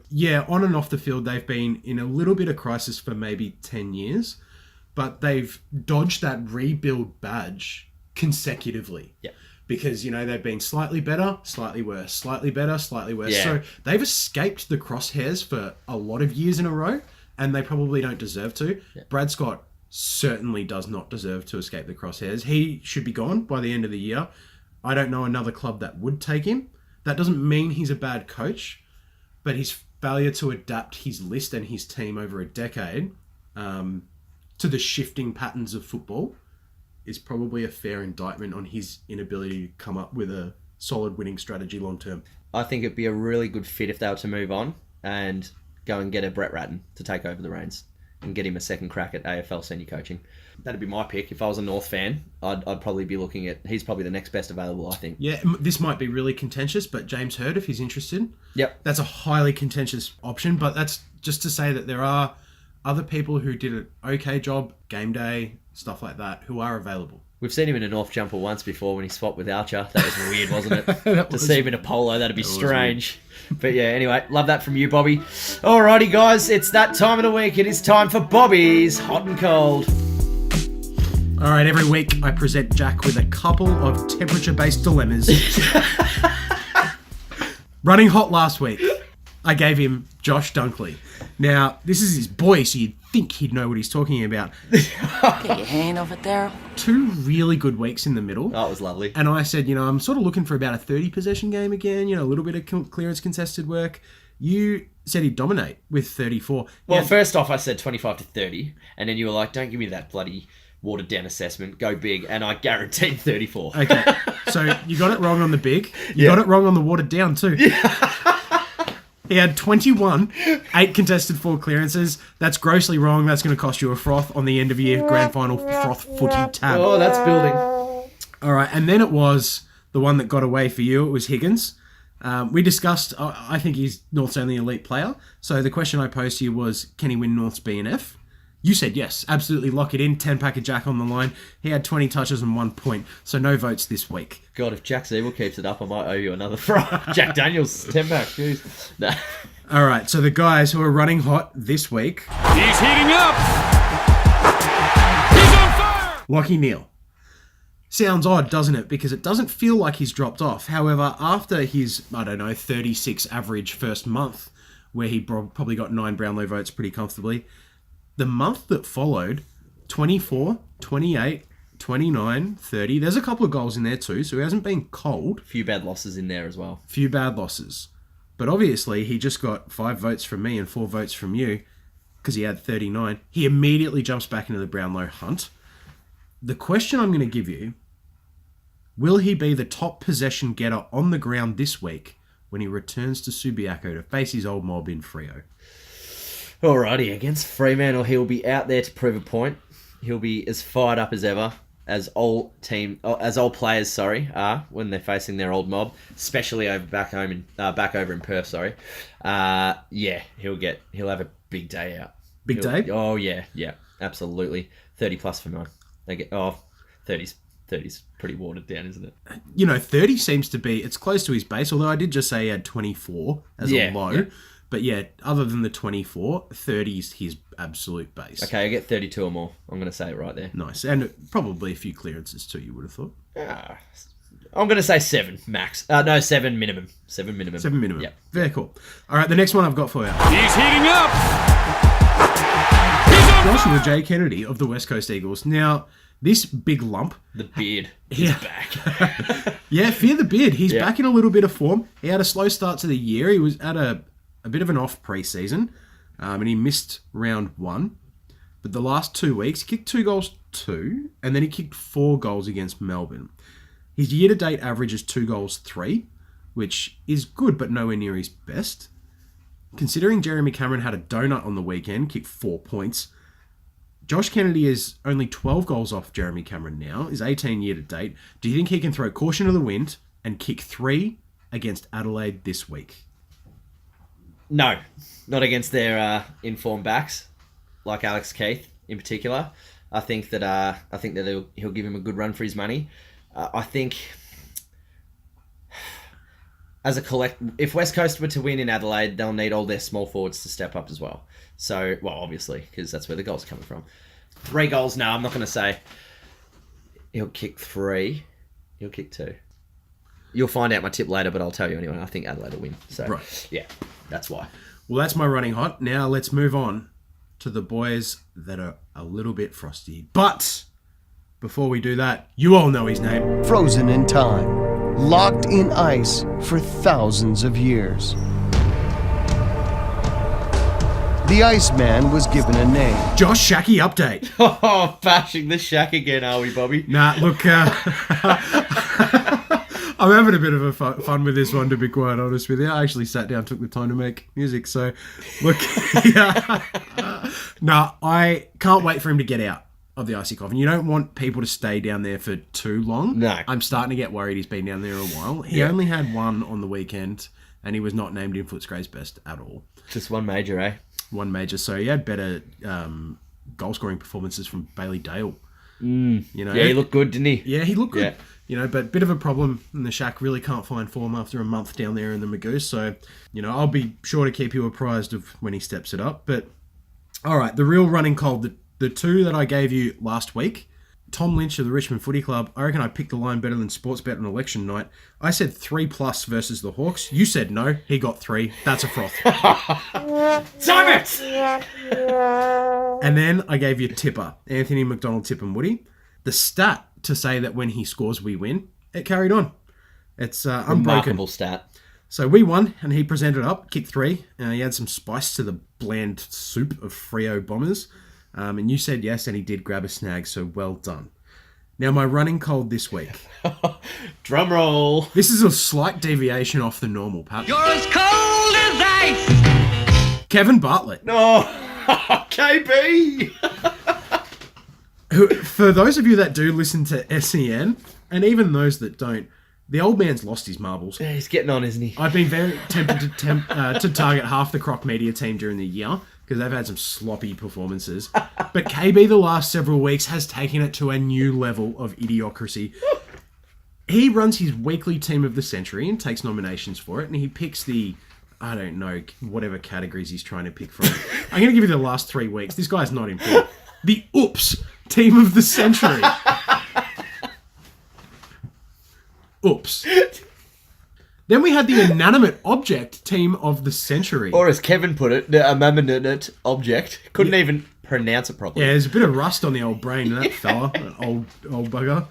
Speaker 2: on and off the field, they've been in a little bit of crisis for maybe 10 years, but they've dodged that rebuild badge consecutively.
Speaker 1: Yeah.
Speaker 2: because, they've been slightly better, slightly worse, slightly better, slightly worse.
Speaker 1: Yeah.
Speaker 2: So they've escaped the crosshairs for a lot of years in a row, and they probably don't deserve to. Yeah. Brad Scott certainly does not deserve to escape the crosshairs. He should be gone by the end of the year. I don't know another club that would take him. That doesn't mean he's a bad coach, but his failure to adapt his list and his team over a decade to the shifting patterns of football is probably a fair indictment on his inability to come up with a solid winning strategy long term.
Speaker 1: I think it'd be a really good fit if they were to move on and go and get a Brett Ratton to take over the reins and get him a second crack at AFL senior coaching. That'd be my pick. If I was a North fan, I'd probably be looking at... He's probably the next best available, I think.
Speaker 2: Yeah, this might be really contentious, but James Hird, if he's interested...
Speaker 1: Yep.
Speaker 2: That's a highly contentious option, but that's just to say that there are other people who did an okay job, game day, stuff like that, who are available.
Speaker 1: We've seen him in a North jumper once before when he swapped with Archer. That was weird, wasn't it? To see him in a polo, that'd be strange. But yeah, anyway, love that from you, Bobby. Alrighty, guys, it's that time of the week. It is time for Bobby's Hot and Cold.
Speaker 2: All right, every week I present Jack with a couple of temperature-based dilemmas. Running hot last week, I gave him Josh Dunkley. Now, this is his boy, so you'd think he'd know what he's talking about.
Speaker 5: Get your hand off it, Daryl.
Speaker 2: 2 really good weeks in the middle.
Speaker 1: Oh, it was lovely.
Speaker 2: And I said, I'm sort of looking for about a 30-possession game again, a little bit of clearance contested work. You said he'd dominate with 34.
Speaker 1: Well, first off, I said 25 to 30, and then you were like, don't give me that bloody watered down assessment, go big, and I guaranteed 34.
Speaker 2: Okay, so you got it wrong on the big. You got it wrong on the watered down too. He had 21, 8 contested 4 clearances. That's grossly wrong. That's going to cost you a froth on the end of year grand final froth footy tab.
Speaker 1: Oh, that's building.
Speaker 2: All right, and then it was the one that got away for you. It was Higgins. We discussed, I think he's North's only elite player. So the question I posed to you was, can he win North's B&F? You said yes, absolutely lock it in. 10-pack of Jack on the line. He had 20 touches and 1 point, so no votes this week.
Speaker 1: God, if Jack Zeeble keeps it up, I might owe you another Jack Daniels 10-pack, jeez. Nah.
Speaker 2: All right, so the guys who are running hot this week.
Speaker 3: He's heating up. He's on fire.
Speaker 2: Lachie Neale. Sounds odd, doesn't it? Because it doesn't feel like he's dropped off. However, after his, 36 average first month, where he probably got 9 Brownlow votes pretty comfortably, the month that followed, 24, 28, 29, 30. There's a couple of goals in there too, so he hasn't been cold.
Speaker 1: A few bad losses in there as well.
Speaker 2: Few bad losses. But obviously, he just got 5 votes from me and 4 votes from you because he had 39. He immediately jumps back into the Brownlow hunt. The question I'm going to give you, will he be the top possession getter on the ground this week when he returns to Subiaco to face his old mob in Freo?
Speaker 1: Alrighty, against Fremantle, he'll be out there to prove a point. He'll be as fired up as ever, as all players are when they're facing their old mob, especially back over in Perth. He'll have a big day out.
Speaker 2: Big day?
Speaker 1: Oh yeah, absolutely. 30 plus for mine. 30's pretty watered down, isn't it?
Speaker 2: 30 seems to be, it's close to his base, although I did just say he had 24 as a low. Yeah. But yeah, other than the 24, 30 is his absolute base.
Speaker 1: Okay, I get 32 or more. I'm going to say it right there.
Speaker 2: Nice. And probably a few clearances too, you would have thought.
Speaker 1: I'm going to say 7 max. 7 minimum. 7 minimum.
Speaker 2: 7 minimum.
Speaker 1: Yep.
Speaker 2: Very cool. All right, the next one I've got for you.
Speaker 3: He's heating up.
Speaker 2: Joshua J. Kennedy of the West Coast Eagles. Now, this big lump.
Speaker 1: The beard is back.
Speaker 2: Yeah, fear the beard. He's back in a little bit of form. He had a slow start to the year. He was at a bit of an off pre-season, and he missed round 1. But the last 2 weeks, he kicked 2 goals too, and then he kicked 4 goals against Melbourne. His year-to-date average is 2 goals 3, which is good, but nowhere near his best. Considering Jeremy Cameron had a donut on the weekend, kicked 4 points, Josh Kennedy is only 12 goals off Jeremy Cameron now, is 18 year-to-date. Do you think he can throw caution to the wind and kick 3 against Adelaide this week?
Speaker 1: No, not against their informed backs, like Alex Keith in particular. I think that he'll give him a good run for his money. I think as a if West Coast were to win in Adelaide, they'll need all their small forwards to step up as well. So, well, obviously, because that's where the goals are coming from. 3 goals. No, I'm not going to say he'll kick 3. He'll kick 2. You'll find out my tip later, but I'll tell you anyway. I think Adelaide will win. So,
Speaker 2: Right.
Speaker 1: yeah, that's why.
Speaker 2: Well, that's my running hot. Now let's move on to the boys that are a little bit frosty. But before we do that, you all know his name.
Speaker 6: Frozen in time, locked in ice for thousands of years. The Iceman was given a name.
Speaker 2: Josh Schache update.
Speaker 1: Oh, bashing the Schache again, are we, Bobby?
Speaker 2: Nah, look, I'm having a bit of a fun with this one, to be quite honest with you. I actually sat down, took the time to make music. So, look, yeah. No, I can't wait for him to get out of the icy coffin. You don't want people to stay down there for too long.
Speaker 1: No.
Speaker 2: I'm starting to get worried he's been down there a while. He only had one on the weekend, and he was not named in Footscray's best at all.
Speaker 1: Just one major, eh?
Speaker 2: One major. So he had better goal-scoring performances from Bailey Dale.
Speaker 1: You
Speaker 2: know,
Speaker 1: yeah, he looked good, didn't he?
Speaker 2: Yeah, he looked good.
Speaker 1: Yeah.
Speaker 2: You know, but bit of a problem. And the Schache really can't find form after a month down there in the Magoose. So, you know, I'll be sure to keep you apprised of when he steps it up. But, all right, the real running cold, the two that I gave you last week, Tom Lynch of the Richmond Footy Club, I reckon I picked the line better than Sportsbet on election night. I said 3+ versus the Hawks. You said no. He got 3. That's a froth.
Speaker 1: Damn it!
Speaker 2: And then I gave you Tipper, Anthony McDonald, Tip and Woody. The stat to say that when he scores, we win, it carried on. It's unbroken.
Speaker 1: Remarkable stat.
Speaker 2: So we won, and he presented up, kicked 3. He had some spice to the bland soup of Freo Bombers. And you said yes, and he did grab a snag, so well done. Now, my running cold this week.
Speaker 1: Drum roll.
Speaker 2: This is a slight deviation off the normal, Pat.
Speaker 3: You're as cold as ice.
Speaker 2: Kevin Bartlett.
Speaker 1: Oh, KB.
Speaker 2: Who, for those of you that do listen to SEN, and even those that don't, the old man's lost his marbles.
Speaker 1: Yeah, he's getting on, isn't he?
Speaker 2: I've been very tempted to target half the Croc Media team during the year because they've had some sloppy performances. But KB the last several weeks has taken it to a new level of idiocracy. He runs his weekly team of the century and takes nominations for it, and he picks the, I don't know, whatever categories he's trying to pick from. I'm going to give you the last 3 weeks. This guy's not in form. The Oops team of the century. Oops. Then we had the inanimate object team of the century.
Speaker 1: Or as Kevin put it, the inanimate object. Couldn't even pronounce it properly.
Speaker 2: Yeah, there's a bit of rust on the old brain of that fella, that old bugger.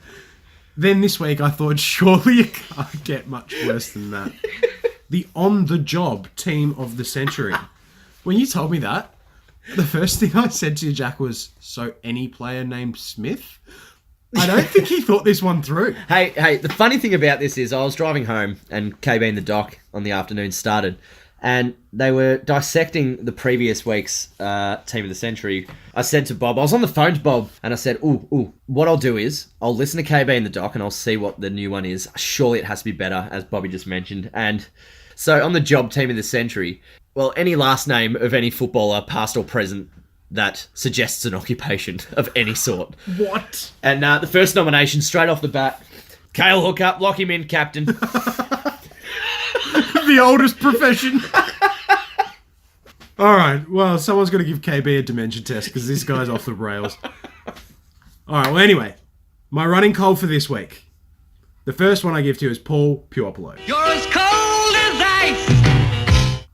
Speaker 2: Then this week I thought, surely it can't get much worse than that. The on-the-job team of the century. When you told me that, the first thing I said to you, Jack, was, so any player named Smith? I don't think he thought this one through.
Speaker 1: Hey, the funny thing about this is I was driving home and KB and the doc on the afternoon started and they were dissecting the previous week's team of the century. I said to Bob, I was on the phone to Bob and I said, ooh, what I'll do is I'll listen to KB and the doc and I'll see what the new one is. Surely it has to be better, as Bobby just mentioned. And so on the job team of the century, well, any last name of any footballer, past or present, that suggests an occupation of any sort.
Speaker 2: What?
Speaker 1: And the first nomination, straight off the bat, Cale Hookup, lock him in, captain.
Speaker 2: The oldest profession. All right, well, someone's got to give KB a dementia test because this guy's off the rails. All right, well, anyway, my running cold for this week. The first one I give to you is Paul Puopolo.
Speaker 3: You're as cold as ice.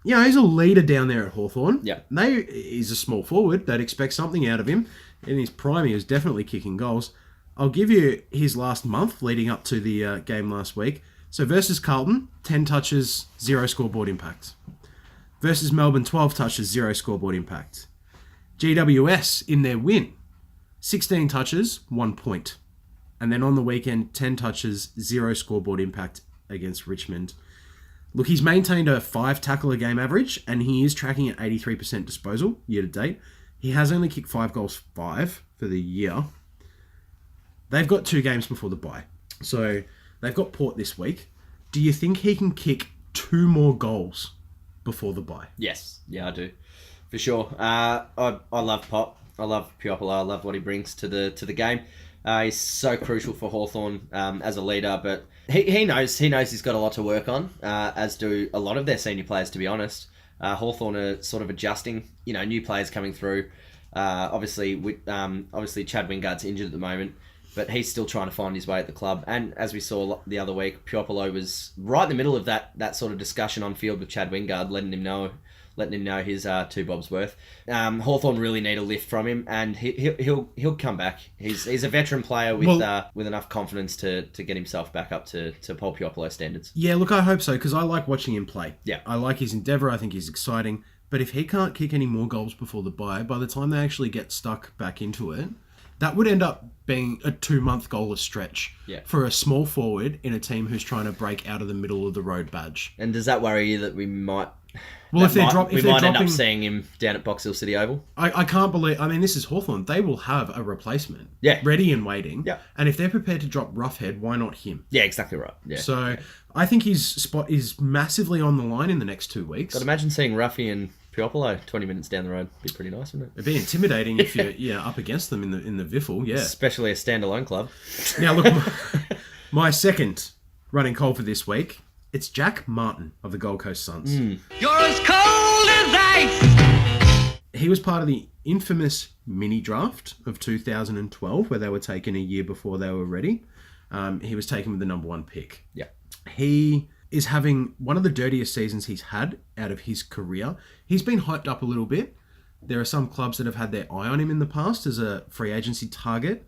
Speaker 2: You know, he's a leader down there at Hawthorn.
Speaker 1: Yeah.
Speaker 2: He's a small forward. They'd expect something out of him. In his prime, he was definitely kicking goals. I'll give you his last month leading up to the game last week. So versus Carlton, 10 touches, 0 scoreboard impact. Versus Melbourne, 12 touches, 0 scoreboard impact. GWS in their win, 16 touches, 1 point. And then on the weekend, 10 touches, 0 scoreboard impact against Richmond. Look, he's maintained a 5 tackle a game average, and he is tracking at 83% disposal year to date. He has only kicked 5 goals, 5 for the year. They've got 2 games before the bye. So they've got Port this week. Do you think he can kick 2 more goals before the bye?
Speaker 1: Yes, yeah, I do, for sure. I love Pop. I love Puopolo. I love what he brings to the game. He's so crucial for Hawthorn as a leader, but he knows he's got a lot to work on, as do a lot of their senior players, to be honest. Hawthorn are sort of adjusting, new players coming through. Obviously Chad Wingard's injured at the moment. but he's still trying to find his way at the club. And as we saw the other week, Piopolo was right in the middle of that sort of discussion on field with Chad Wingard, letting him know his 2 bobs worth. Hawthorn really need a lift from him, and he'll come back. He's a veteran player with enough confidence to get himself back up to Paul Piopolo standards.
Speaker 2: Yeah, look, I hope so, because I like watching him play.
Speaker 1: Yeah.
Speaker 2: I like his endeavour. I think he's exciting. But if he can't kick any more goals before the bye, by the time they actually get stuck back into it, that would end up being a 2-month goalless stretch for a small forward in a team who's trying to break out of the middle of the road badge.
Speaker 1: And does that worry you that we might...
Speaker 2: Well, if they're dropping,
Speaker 1: end up seeing him down at Box Hill City Oval.
Speaker 2: I can't believe. I mean, this is Hawthorn. They will have a replacement, ready and waiting.
Speaker 1: Yeah.
Speaker 2: And if they're prepared to drop Roughhead, why not him?
Speaker 1: Yeah, exactly right. Yeah.
Speaker 2: So I think his spot is massively on the line in the next 2 weeks.
Speaker 1: I'd imagine seeing Ruffy and Piopolo 20 minutes down the road would be pretty nice, wouldn't it?
Speaker 2: It'd be intimidating if you're up against them in the Viffle. Yeah.
Speaker 1: Especially a standalone club.
Speaker 2: Now look, my second running call for this week. It's Jack Martin of the Gold Coast Suns.
Speaker 3: You're as cold as ice.
Speaker 2: He was part of the infamous mini draft of 2012, where they were taken a year before they were ready. He was taken with the number 1 pick.
Speaker 1: Yeah.
Speaker 2: He is having one of the dirtiest seasons he's had out of his career. He's been hyped up a little bit. There are some clubs that have had their eye on him in the past as a free agency target,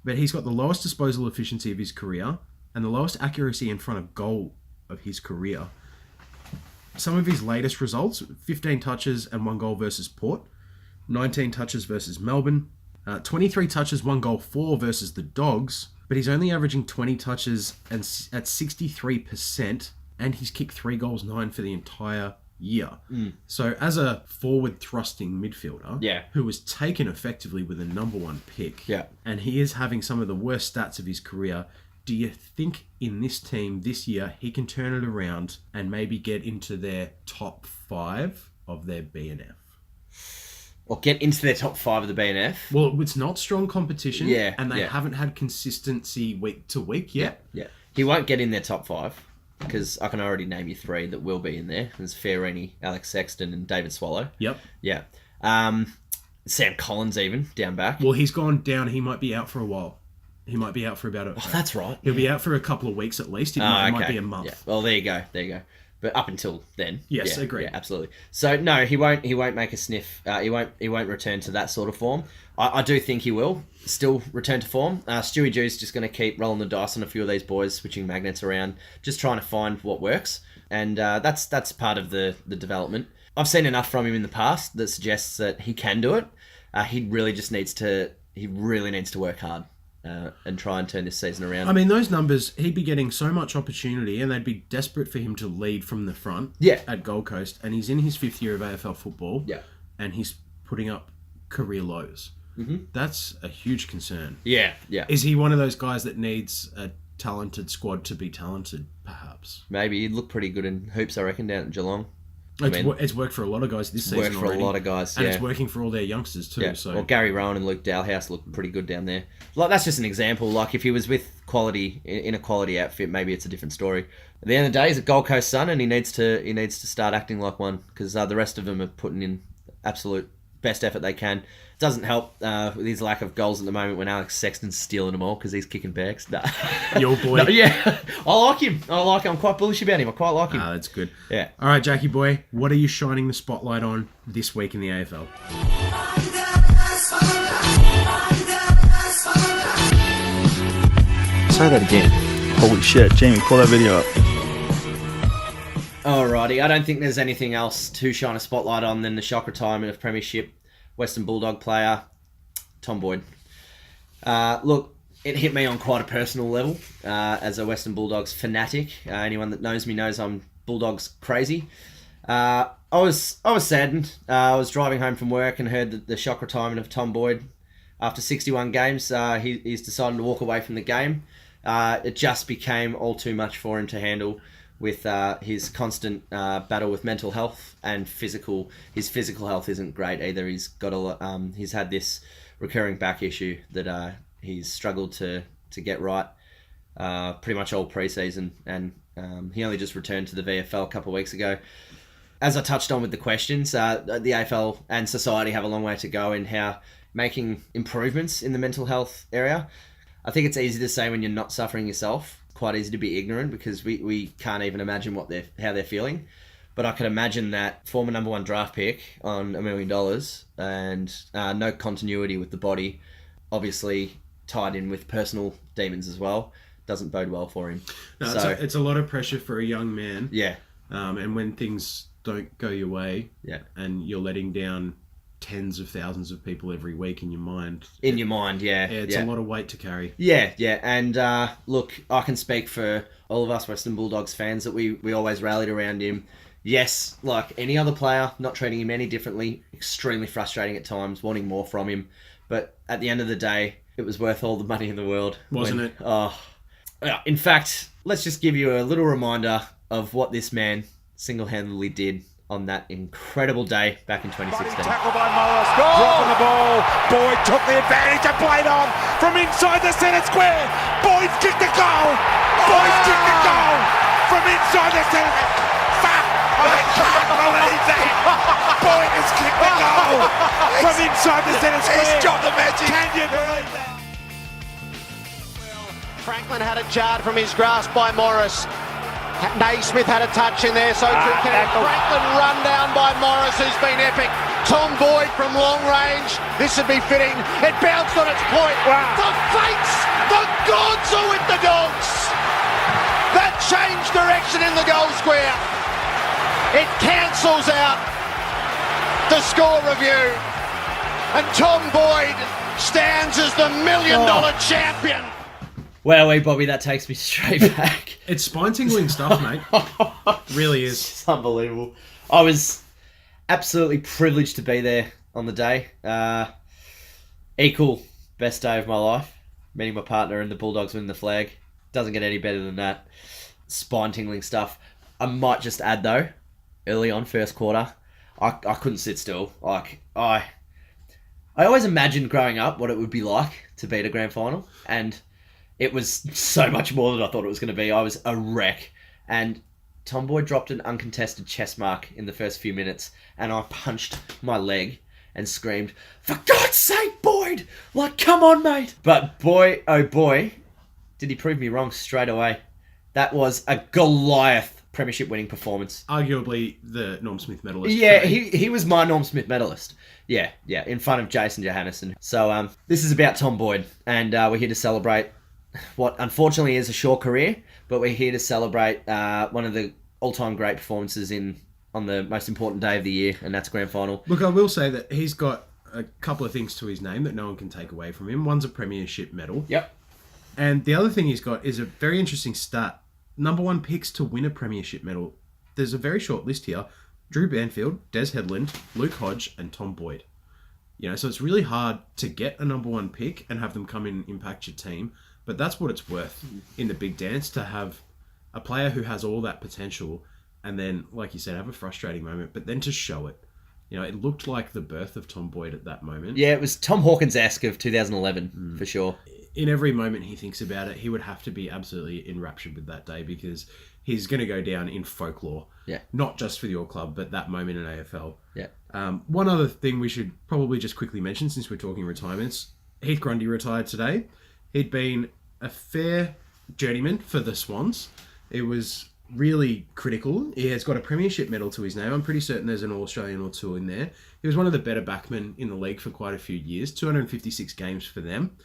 Speaker 2: but he's got the lowest disposal efficiency of his career and the lowest accuracy in front of goal of his career. Some of his latest results: 15 touches and 1 goal versus Port, 19 touches versus Melbourne, 23 touches, 1 goal, 4 versus the Dogs, but he's only averaging 20 touches and at 63%, and he's kicked 3 goals, 9 for the entire year. So as a forward thrusting midfielder who was taken effectively with a number 1 pick, and he is having some of the worst stats of his career, do you think in this team this year he can turn it around and maybe get into their top 5 of their BNF?
Speaker 1: Or get into their top 5 of the BNF?
Speaker 2: Well, it's not strong competition, and they
Speaker 1: yeah.
Speaker 2: haven't had consistency week to week yet.
Speaker 1: Yeah. He won't get in their top 5 because I can already name you 3 that will be in there. There's Fiorini, Alex Sexton, and David Swallow.
Speaker 2: Yep.
Speaker 1: Yeah. Sam Collins even, down back.
Speaker 2: Well, he's gone down. He might be out for a while. He might be out for about
Speaker 1: that's right.
Speaker 2: He'll be out for a couple of weeks at least. It might be a month.
Speaker 1: Yeah. Well, there you go. But up until then,
Speaker 2: yes, agree.
Speaker 1: Yeah, absolutely. So no, he won't make a sniff. He won't return to that sort of form. I do think he will still return to form. Stewie Jew's just going to keep rolling the dice on a few of these boys, switching magnets around, just trying to find what works, and that's part of the development. I've seen enough from him in the past that suggests that he can do it. He really needs to work hard. And try and turn this season around.
Speaker 2: I mean, those numbers, he'd be getting so much opportunity and they'd be desperate for him to lead from the front at Gold Coast. And he's in his 5th year of AFL football and he's putting up career lows. Mm-hmm. That's a huge concern.
Speaker 1: Yeah.
Speaker 2: Is he one of those guys that needs a talented squad to be talented, perhaps?
Speaker 1: Maybe. He'd look pretty good in hoops, I reckon, down at Geelong.
Speaker 2: It's worked for a lot of guys this season already.
Speaker 1: Worked for a lot of guys,
Speaker 2: and it's working for all their youngsters too.
Speaker 1: Yeah.
Speaker 2: So,
Speaker 1: well, Gary Rowan and Luke Dalhouse look pretty good down there. Like, that's just an example. Like, if he was with quality in a quality outfit, maybe it's a different story. At the end of the day, he's a Gold Coast Sun, and he needs to start acting like one because the rest of them are putting in absolute best effort they can. Doesn't help with his lack of goals at the moment when Alex Sexton's stealing them all because he's kicking bags. Nah.
Speaker 2: Your boy.
Speaker 1: No, yeah, I like him. I'm quite bullish about him. I quite like him.
Speaker 2: That's good.
Speaker 1: Yeah.
Speaker 2: All right, Jackie boy, what are you shining the spotlight on this week in the AFL?
Speaker 7: Say that again. Holy shit, Jamie, pull that video up.
Speaker 1: Alrighty, I don't think there's anything else to shine a spotlight on than the shock retirement of Premiership Western Bulldog player Tom Boyd. Look, it hit me on quite a personal level as a Western Bulldogs fanatic. Anyone that knows me knows I'm Bulldogs crazy. I was saddened. I was driving home from work and heard the shock retirement of Tom Boyd. After 61 games, he's decided to walk away from the game. It just became all too much for him to handle with his constant battle with mental health and physical. His physical health isn't great either. He's got he's had this recurring back issue that he's struggled to get right pretty much all pre-season, and he only just returned to the VFL a couple of weeks ago. As I touched on with the questions, the AFL and society have a long way to go in how making improvements in the mental health area. I think it's easy to say when you're not suffering yourself. Quite easy to be ignorant because we can't even imagine how they're feeling. But I can imagine that former number 1 draft pick on $1 million and no continuity with the body, obviously tied in with personal demons as well, doesn't bode well for him.
Speaker 2: No,
Speaker 1: so
Speaker 2: it's a lot of pressure for a young man.
Speaker 1: yeah,
Speaker 2: And when things don't go your way, and you're letting down tens of thousands of people every week in your mind.
Speaker 1: It's
Speaker 2: a lot of weight to carry.
Speaker 1: Yeah. And look, I can speak for all of us Western Bulldogs fans that we always rallied around him. Yes, like any other player, not treating him any differently, extremely frustrating at times, wanting more from him. But at the end of the day, it was worth all the money in the world.
Speaker 2: Wasn't it?
Speaker 1: In fact, let's just give you a little reminder of what this man single-handedly did on that incredible day back in 2016.
Speaker 8: Tackle by Morris, dropping the ball. Boyd took the advantage and played on from inside the centre square. Boyd's kicked the goal. Boyd's kicked the goal from inside the centre. Fuck! I can't believe that. Boyd has kicked the goal from inside the centre square. He's got the magic. Can you believe that?
Speaker 9: Franklin had it jarred from his grasp by Morris. Naismith had a touch in there, so too can Franklin run down by Morris, who's been epic. Tom Boyd from long range. This would be fitting. It bounced on its point. Wow. The fates, the gods are with the dogs. That changed direction in the goal square. It cancels out the score review. And Tom Boyd stands as the $1 million champion.
Speaker 1: Wowee, Bobby, that takes me straight back.
Speaker 2: It's spine-tingling stuff, mate. Really is.
Speaker 1: It's unbelievable. I was absolutely privileged to be there on the day. Equal best day of my life. Meeting my partner and the Bulldogs winning the flag. Doesn't get any better than that. Spine-tingling stuff. I might just add, though, early on, first quarter, I couldn't sit still. I always imagined growing up what it would be like to beat a grand final, and it was so much more than I thought it was going to be. I was a wreck. And Tom Boyd dropped an uncontested chest mark in the first few minutes, and I punched my leg and screamed, "For God's sake, Boyd! Like, come on, mate!" But boy, oh boy, did he prove me wrong straight away. That was a Goliath premiership winning performance.
Speaker 2: Arguably the Norm Smith medalist.
Speaker 1: Yeah, he was my Norm Smith medalist. Yeah, in front of Jason Johannesson. So this is about Tom Boyd, and we're here to celebrate what unfortunately is a short career, but we're here to celebrate one of the all-time great performances on the most important day of the year, and that's grand final.
Speaker 2: Look, I will say that he's got a couple of things to his name that no one can take away from him. One's a premiership medal.
Speaker 1: Yep.
Speaker 2: And the other thing he's got is a very interesting stat. Number 1 picks to win a premiership medal. There's a very short list here. Drew Banfield, Des Headland, Luke Hodge, and Tom Boyd. So it's really hard to get a number 1 pick and have them come in and impact your team. But that's what it's worth in the big dance, to have a player who has all that potential and then, like you said, have a frustrating moment, but then to show it. It looked like the birth of Tom Boyd at that moment.
Speaker 1: Yeah, it was Tom Hawkins-esque of 2011, for sure.
Speaker 2: In every moment he thinks about it, he would have to be absolutely enraptured with that day, because he's going to go down in folklore.
Speaker 1: Yeah.
Speaker 2: Not just for your club, but that moment in AFL.
Speaker 1: Yeah.
Speaker 2: One other thing we should probably just quickly mention, since we're talking retirements, Heath Grundy retired today. He'd been a fair journeyman for the Swans. It was really critical. He has got a premiership medal to his name. I'm pretty certain there's an All-Australian or two in there. He was one of the better backmen in the league for quite a few years. 256 games for them.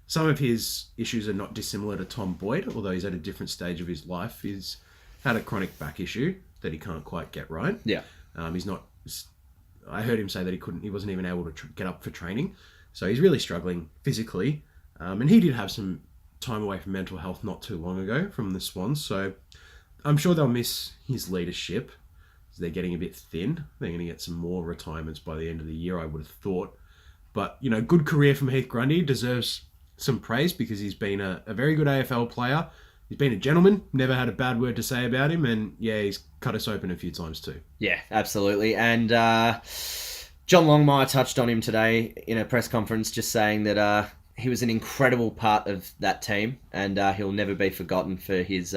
Speaker 2: Some of his issues are not dissimilar to Tom Boyd, although he's at a different stage of his life. He's had a chronic back issue that he can't quite get right.
Speaker 1: Yeah.
Speaker 2: He's not... I heard him say that he wasn't even able to get up for training. So he's really struggling physically. And he did have some time away from mental health not too long ago from the Swans, so I'm sure they'll miss his leadership. They're getting a bit thin. They're going to get some more retirements by the end of the year, I would have thought. But, good career from Heath Grundy. Deserves some praise because he's been a very good AFL player. He's been a gentleman, never had a bad word to say about him, and he's cut us open a few times too.
Speaker 1: Yeah, absolutely. And John Longmire touched on him today in a press conference, just saying that he was an incredible part of that team, and he'll never be forgotten for his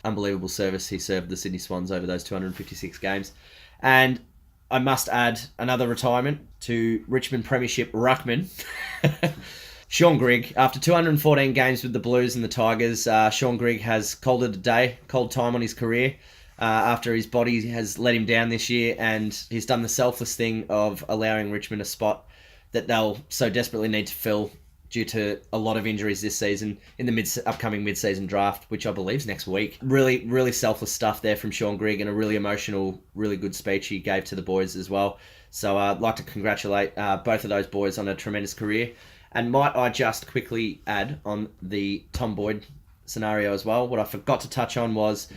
Speaker 1: unbelievable service he served the Sydney Swans over those 256 games. And I must add another retirement to Richmond Premiership Ruckman. Sean Grigg, after 214 games with the Blues and the Tigers, Sean Grigg has called it a day, called time on his career after his body has let him down this year, and he's done the selfless thing of allowing Richmond a spot that they'll so desperately need to fill due to a lot of injuries this season in the upcoming mid-season draft, which I believe is next week. Really, really selfless stuff there from Sean Grigg, and a really emotional, really good speech he gave to the boys as well. So I'd like to congratulate both of those boys on a tremendous career. And might I just quickly add on the Tom Boyd scenario as well, what I forgot to touch on was,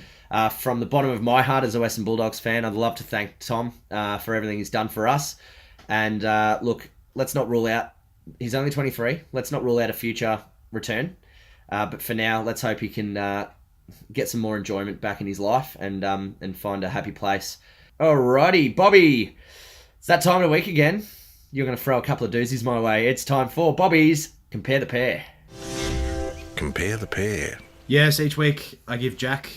Speaker 1: from the bottom of my heart as a Western Bulldogs fan, I'd love to thank Tom for everything he's done for us. And look, let's not rule out, he's only 23, let's not rule out a future return. But for now, let's hope he can get some more enjoyment back in his life and find a happy place. Alrighty, Bobby, it's that time of the week again. You're going to throw a couple of doozies my way. It's time for Bobby's Compare the Pair.
Speaker 8: Compare the pair.
Speaker 2: Yes, each week I give Jack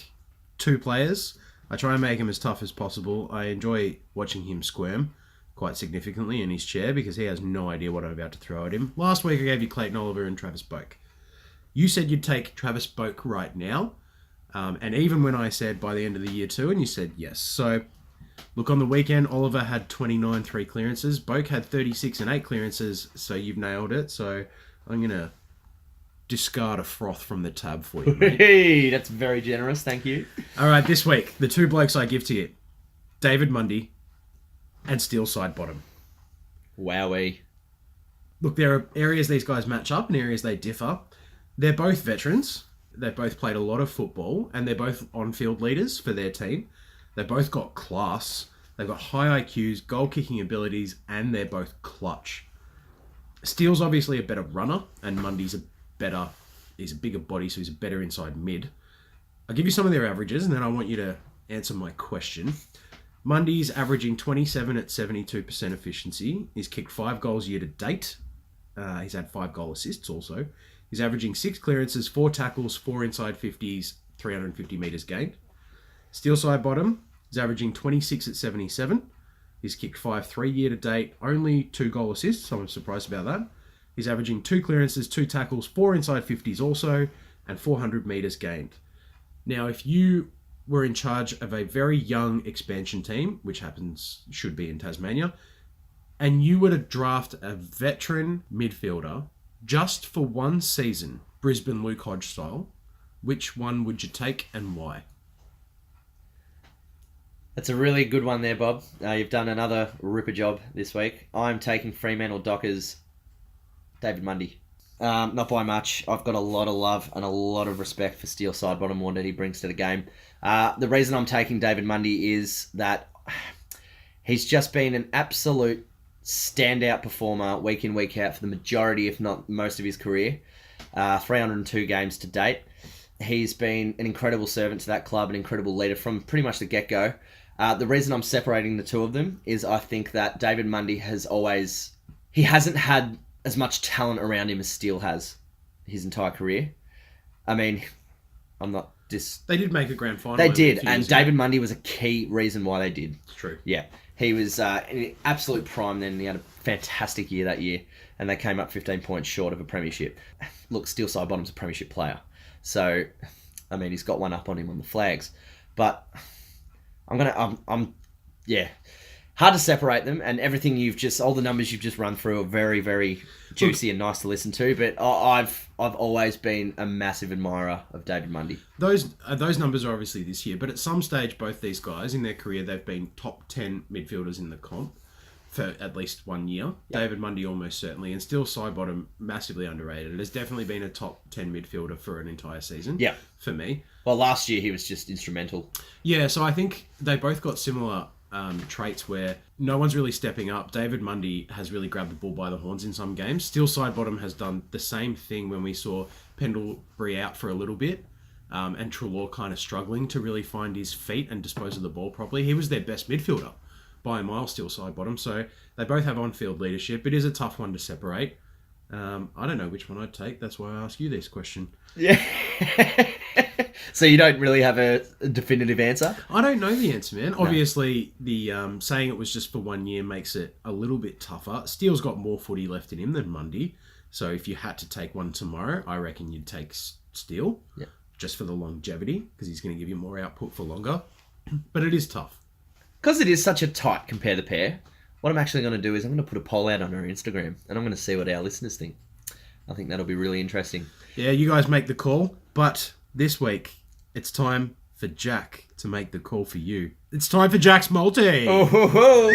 Speaker 2: 2 players. I try and make him as tough as possible. I enjoy watching him squirm quite significantly in his chair because he has no idea what I'm about to throw at him. Last week I gave you Clayton Oliver and Travis Boak. You said you'd take Travis Boak right now. And even when I said by the end of the year 2, and you said yes. So, look, on the weekend, Oliver had 29 3 clearances. Boak had 36 and 8 clearances, so you've nailed it. So I'm going to discard a froth from the tab for you, mate.
Speaker 1: Hey, that's very generous, thank you.
Speaker 2: All right, this week, the 2 blokes I give to you, David Mundy and Steel Side Bottom.
Speaker 1: Wowee.
Speaker 2: Look, there are areas these guys match up and areas they differ. They're both veterans. They've both played a lot of football, and they're both on-field leaders for their team. They've both got class. They've got high IQs, goal-kicking abilities, and they're both clutch. Steele's obviously a better runner, and Mundy's he's a bigger body, so he's a better inside mid. I'll give you some of their averages, and then I want you to answer my question. Mundy's averaging 27 at 72% efficiency. He's kicked 5 goals year to date. He's had 5 goal assists also. He's averaging 6 clearances, 4 tackles, 4 inside 50s, 350 metres gained. Steel Side Bottom is averaging 26 at 77. He's kicked 5-3 year to date, only 2 goal assists, so I'm surprised about that. He's averaging 2 clearances, 2 tackles, 4 inside 50s also, and 400 metres gained. Now, if you were in charge of a very young expansion team, which should be in Tasmania, and you were to draft a veteran midfielder just for one season, Brisbane Luke Hodge style, which one would you take and why?
Speaker 1: That's a really good one there, Bob. You've done another ripper job this week. I'm taking Fremantle Dockers David Mundy. Not by much. I've got a lot of love and a lot of respect for Steel Side Bottom what he brings to the game. The reason I'm taking David Mundy is that he's just been an absolute standout performer week in, week out for the majority, if not most of his career. 302 games to date. He's been an incredible servant to that club, an incredible leader from pretty much the get-go. The reason I'm separating the two of them is I think that David Mundy he hasn't had as much talent around him as Steele has his entire career. I mean, I'm not
Speaker 2: They did make a grand final.
Speaker 1: They did, and David Mundy was a key reason why they did.
Speaker 2: It's true.
Speaker 1: Yeah. He was in absolute prime then. He had a fantastic year that year, and they came up 15 points short of a premiership. Look, Steel Side Bottom's a premiership player. So, I mean, he's got one up on him on the flags. But yeah. Hard to separate them, and everything all the numbers you've just run through are very, very juicy and nice to listen to. But I've always been a massive admirer of David Mundy.
Speaker 2: Those numbers are obviously this year, but at some stage, both these guys in their career, they've been top 10 midfielders in the comp for at least 1 year. Yep. David Mundy almost certainly, and still Sidebottom massively underrated. It has definitely been a top 10 midfielder for an entire season.
Speaker 1: Yeah,
Speaker 2: for me.
Speaker 1: Well, last year he was just instrumental.
Speaker 2: Yeah, so I think they both got similar traits where no one's really stepping up. David Mundy has really grabbed the bull by the horns in some games. Still Sidebottom has done the same thing when we saw Pendlebury out for a little bit and Treloar kind of struggling to really find his feet and dispose of the ball properly. He was their best midfielder by a mile, Still Sidebottom. So they both have on-field leadership. It is a tough one to separate. I don't know which one I'd take. That's why I ask you this question.
Speaker 1: Yeah. So you don't really have a definitive answer?
Speaker 2: I don't know the answer, man. Obviously, the saying it was just for 1 year makes it a little bit tougher. Steele's got more footy left in him than Mundy. So if you had to take one tomorrow, I reckon you'd take Steele.
Speaker 1: Yeah.
Speaker 2: Just for the longevity, because he's going to give you more output for longer. But it is tough.
Speaker 1: Because it is such a tight compare the pair, what I'm actually going to do is I'm going to put a poll out on our Instagram and I'm going to see what our listeners think. I think that'll be really interesting.
Speaker 2: Yeah, you guys make the call. But this week, it's time for Jack to make the call for you. It's time for Jack's multi.
Speaker 1: Oh, ho, ho.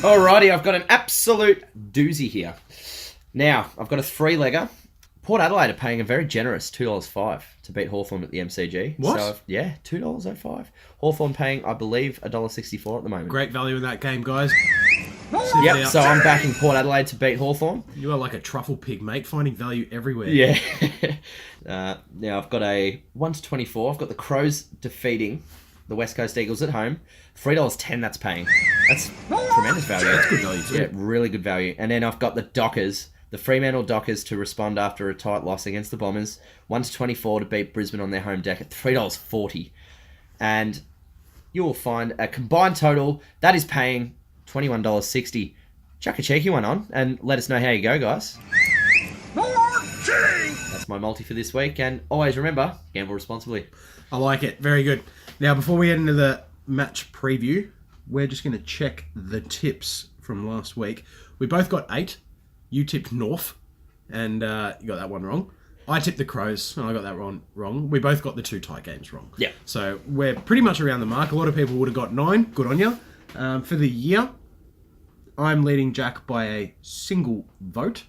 Speaker 1: Alrighty, I've got an absolute doozy here. Now, I've got a 3-legger. Port Adelaide are paying a very generous $2.05 to beat Hawthorn at the MCG.
Speaker 2: What?
Speaker 1: So, yeah, $2.05. Hawthorn paying, I believe, $1.64 at the moment.
Speaker 2: Great value in that game, guys.
Speaker 1: Yep, so I'm backing Port Adelaide to beat Hawthorn.
Speaker 2: You are like a truffle pig, mate, finding value everywhere.
Speaker 1: Yeah. Now, I've got a 1-24. I've got the Crows defeating the West Coast Eagles at home. $3.10 that's paying. That's tremendous value.
Speaker 2: That's good value too.
Speaker 1: Yeah, really good value. And then I've got the Dockers, the Fremantle Dockers, to respond after a tight loss against the Bombers. 1-24 to beat Brisbane on their home deck at $3.40. And you will find a combined total that is paying $21.60. Chuck a cheeky one on and let us know how you go, guys. That's my multi for this week. And always remember, gamble responsibly.
Speaker 2: I like it. Very good. Now, before we head into the match preview, we're just going to check the tips from last week. We both got 8. You tipped North, and you got that one wrong. I tipped the Crows, and I got that wrong. We both got the 2 tie games wrong.
Speaker 1: Yeah.
Speaker 2: So we're pretty much around the mark. A lot of people would have got 9. Good on you. For the year, I'm leading Jack by a single vote.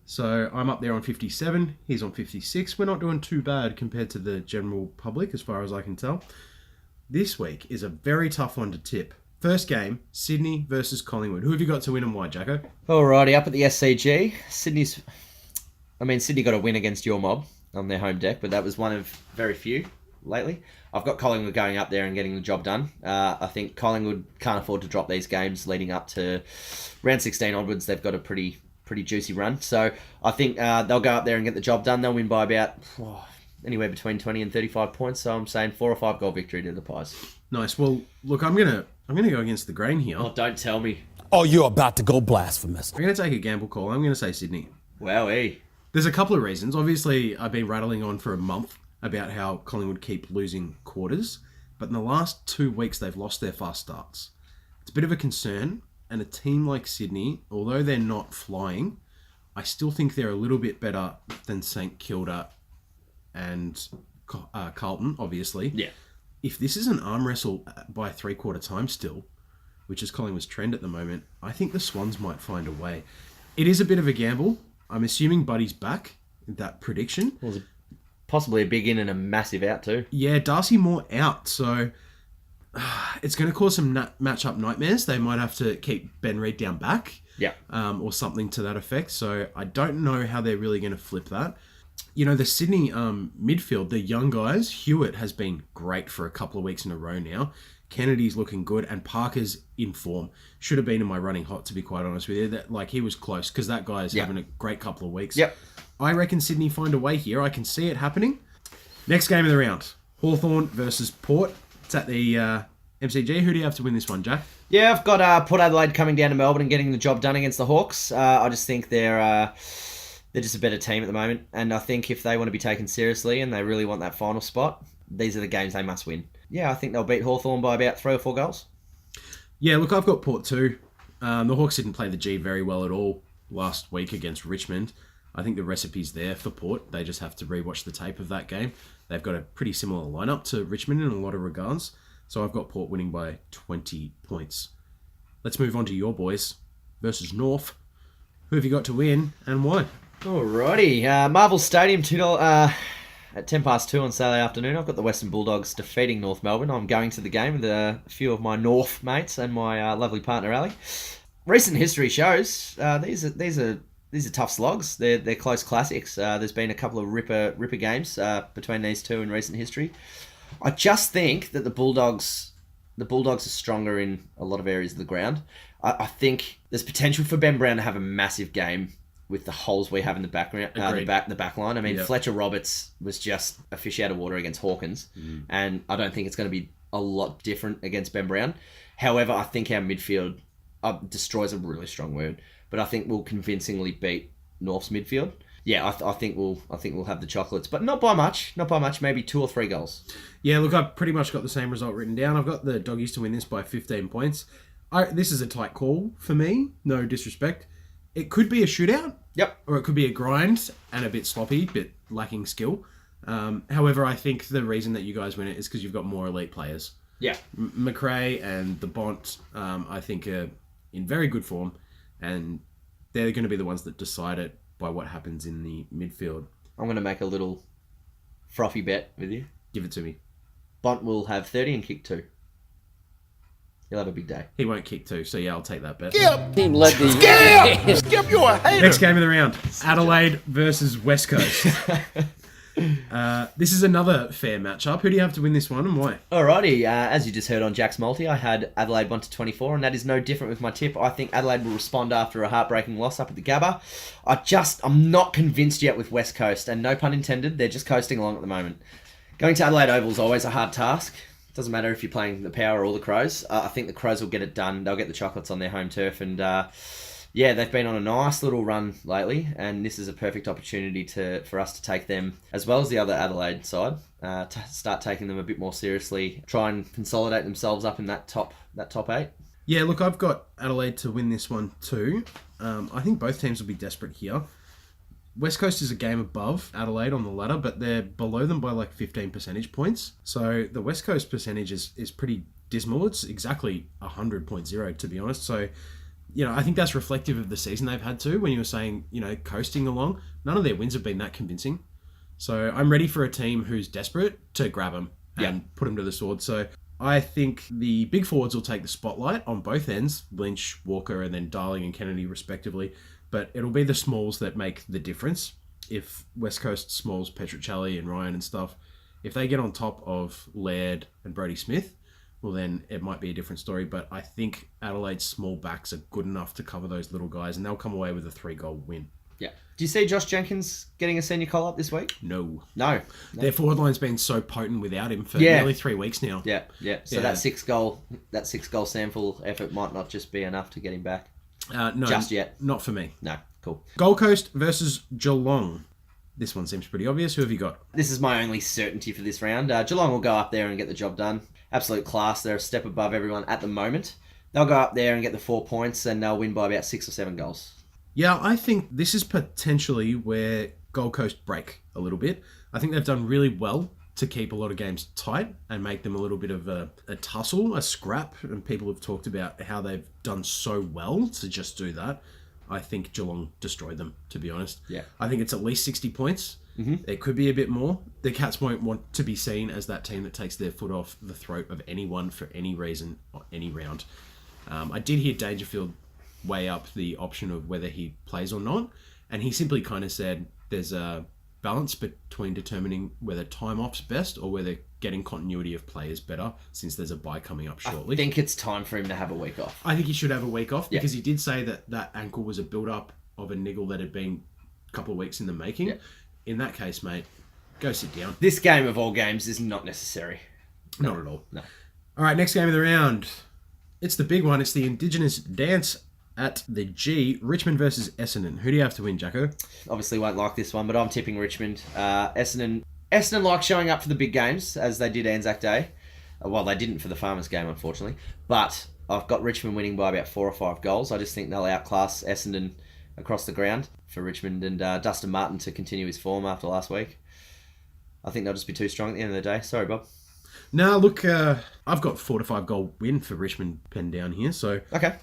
Speaker 2: So I'm up there on 57. He's on 56. We're not doing too bad compared to the general public, as far as I can tell. This week is a very tough one to tip. First game, Sydney versus Collingwood. Who have you got to win and why, Jacko?
Speaker 1: Alrighty, up at the SCG. Sydney got a win against your mob on their home deck, but that was one of very few lately. I've got Collingwood going up there and getting the job done. I think Collingwood can't afford to drop these games leading up to round 16 onwards. They've got a pretty juicy run. So I think they'll go up there and get the job done. They'll win by about anywhere between 20 and 35 points. So I'm saying 4 or 5 goal victory to the Pies.
Speaker 2: Nice. Well, look, I'm gonna go against the grain here.
Speaker 1: Oh, don't tell me.
Speaker 10: Oh, you're about to go blasphemous.
Speaker 2: I'm gonna take a gamble call. I'm gonna say Sydney.
Speaker 1: Wowee.
Speaker 2: There's a couple of reasons. Obviously, I've been rattling on for a month about how Collingwood keep losing quarters, but in the last 2 weeks they've lost their fast starts. It's a bit of a concern, and a team like Sydney, although they're not flying, I still think they're a little bit better than St Kilda and Carlton, obviously.
Speaker 1: Yeah.
Speaker 2: If this is an arm wrestle by 3/4 time still, which is Collingwood's trend at the moment, I think the Swans might find a way. It is a bit of a gamble. I'm assuming Buddy's back, that prediction.
Speaker 1: Well, there's possibly a big in and a massive out too.
Speaker 2: Yeah, Darcy Moore out, so it's going to cause some matchup nightmares. They might have to keep Ben Reid down back.
Speaker 1: Yeah.
Speaker 2: Or something to that effect. So I don't know how they're really going to flip that. You know, the Sydney midfield, the young guys, Hewitt has been great for a couple of weeks in a row now. Kennedy's looking good, and Parker's in form. Should have been in my running hot, to be quite honest with you. He was close, because that guy's having a great couple of weeks.
Speaker 1: Yep.
Speaker 2: I reckon Sydney find a way here. I can see it happening. Next game of the round, Hawthorn versus Port. It's at the MCG. Who do you have to win this one, Jack?
Speaker 1: Yeah, I've got Port Adelaide coming down to Melbourne and getting the job done against the Hawks. I just think they're just a better team at the moment, and I think if they want to be taken seriously and they really want that final spot, these are the games they must win. Yeah, I think they'll beat Hawthorn by about 3 or 4 goals.
Speaker 2: Yeah, look, I've got Port too. The Hawks didn't play the G very well at all last week against Richmond. I think the recipe's there for Port. They just have to rewatch the tape of that game. They've got a pretty similar lineup to Richmond in a lot of regards. So I've got Port winning by 20 points. Let's move on to your boys versus North. Who have you got to win and why?
Speaker 1: Alrighty, Marvel Stadium, $2 at 2:10 on Saturday afternoon. I've got the Western Bulldogs defeating North Melbourne. I'm going to the game with a few of my North mates and my lovely partner Ali. Recent history shows these are tough slogs. They're close classics. There's been a couple of ripper games between these two in recent history. I just think that the Bulldogs are stronger in a lot of areas of the ground. I think there's potential for Ben Brown to have a massive game with the holes we have in the background, the back line. I mean, Fletcher Roberts was just a fish out of water against Hawkins, and I don't think it's going to be a lot different against Ben Brown. However, I think our midfield destroys a really strong word, but I think we'll convincingly beat North's midfield. Yeah, I think we'll have the chocolates, but not by much. Maybe 2 or 3 goals.
Speaker 2: Yeah, look, I've pretty much got the same result written down. I've got the Doggies to win this by 15 points. This is a tight call for me. No disrespect. It could be a shootout.
Speaker 1: Yep.
Speaker 2: Or it could be a grind and a bit sloppy, bit lacking skill. However, I think the reason that you guys win it is because you've got more elite players.
Speaker 1: Yeah.
Speaker 2: McRae and the Bont, I think, are in very good form, and they're going to be the ones that decide it by what happens in the midfield.
Speaker 1: I'm going to make a little frothy bet with you.
Speaker 2: Give it to me.
Speaker 1: Bont will have 30 and kick 2. He'll have a big day.
Speaker 2: He won't kick 2, so yeah, I'll take that bet.
Speaker 6: Team led the
Speaker 8: Skip, you're a hater.
Speaker 2: Next game of the round, Adelaide versus West Coast. This is another fair matchup. Who do you have to win this one and why?
Speaker 1: Alrighty, as you just heard on Jack's multi, I had Adelaide 1-24, and that is no different with my tip. I think Adelaide will respond after a heartbreaking loss up at the Gabba. I'm not convinced yet with West Coast, and no pun intended, they're just coasting along at the moment. Going to Adelaide Oval is always a hard task. Doesn't matter if you're playing the Power or the Crows. I think the Crows will get it done. They'll get the chocolates on their home turf, and they've been on a nice little run lately, and this is a perfect opportunity for us to take them, as well as the other Adelaide side, to start taking them a bit more seriously, try and consolidate themselves up in that top 8.
Speaker 2: Yeah, look, I've got Adelaide to win this one too. I think both teams will be desperate here. West Coast is a game above Adelaide on the ladder, but they're below them by like 15 percentage points. So the West Coast percentage is pretty dismal. It's exactly 100.0 to be honest. So, I think that's reflective of the season they've had too. When you were saying, coasting along, none of their wins have been that convincing. So I'm ready for a team who's desperate to grab them and put them to the sword. So I think the big forwards will take the spotlight on both ends, Lynch, Walker, and then Darling and Kennedy respectively. But it'll be the smalls that make the difference. If West Coast smalls, Petruccelli and Ryan and stuff, if they get on top of Laird and Brodie Smith, well then it might be a different story. But I think Adelaide's small backs are good enough to cover those little guys, and they'll come away with a 3-goal win.
Speaker 1: Yeah. Do you see Josh Jenkins getting a senior call-up this week?
Speaker 2: No.
Speaker 1: Their
Speaker 2: forward line's been so potent without him for nearly 3 weeks now.
Speaker 1: Yeah. So that 6-goal sample effort might not just be enough to get him back.
Speaker 2: No,
Speaker 1: just yet.
Speaker 2: Not for me.
Speaker 1: No, cool.
Speaker 2: Gold Coast versus Geelong. This one seems pretty obvious. Who have you got?
Speaker 1: This is my only certainty for this round. Geelong will go up there and get the job done. Absolute class. They're a step above everyone at the moment. They'll go up there and get the 4 points, and they'll win by about 6 or 7 goals.
Speaker 2: Yeah, I think this is potentially where Gold Coast break a little bit. I think they've done really well to keep a lot of games tight and make them a little bit of a tussle, a scrap. And people have talked about how they've done so well to just do that. I think Geelong destroyed them, to be honest.
Speaker 1: Yeah.
Speaker 2: I think it's at least 60 points.
Speaker 1: Mm-hmm.
Speaker 2: There could be a bit more. The Cats won't want to be seen as that team that takes their foot off the throat of anyone for any reason or any round. I did hear Dangerfield weigh up the option of whether he plays or not, and he simply kind of said there's a balance between determining whether time off's best or whether getting continuity of play is better, since there's a bye coming up shortly.
Speaker 1: I think it's time for him to have a week off.
Speaker 2: I think he should have a week off because he did say that ankle was a build-up of a niggle that had been a couple of weeks in the making. Yeah. In that case, mate, go sit down.
Speaker 1: This game of all games is not necessary.
Speaker 2: Not at all.
Speaker 1: No.
Speaker 2: All right, next game of the round. It's the big one. It's the Indigenous dance at the G, Richmond versus Essendon. Who do you have to win, Jacko?
Speaker 1: Obviously won't like this one, but I'm tipping Richmond. Essendon like showing up for the big games, as they did Anzac Day. Well, they didn't for the Farmers game, unfortunately. But I've got Richmond winning by about 4 or 5 goals. I just think they'll outclass Essendon across the ground for Richmond, and Dustin Martin to continue his form after last week. I think they'll just be too strong at the end of the day. Sorry, Bob.
Speaker 2: No, look, I've got 4 to 5 goal win for Richmond penned down here. So
Speaker 1: okay.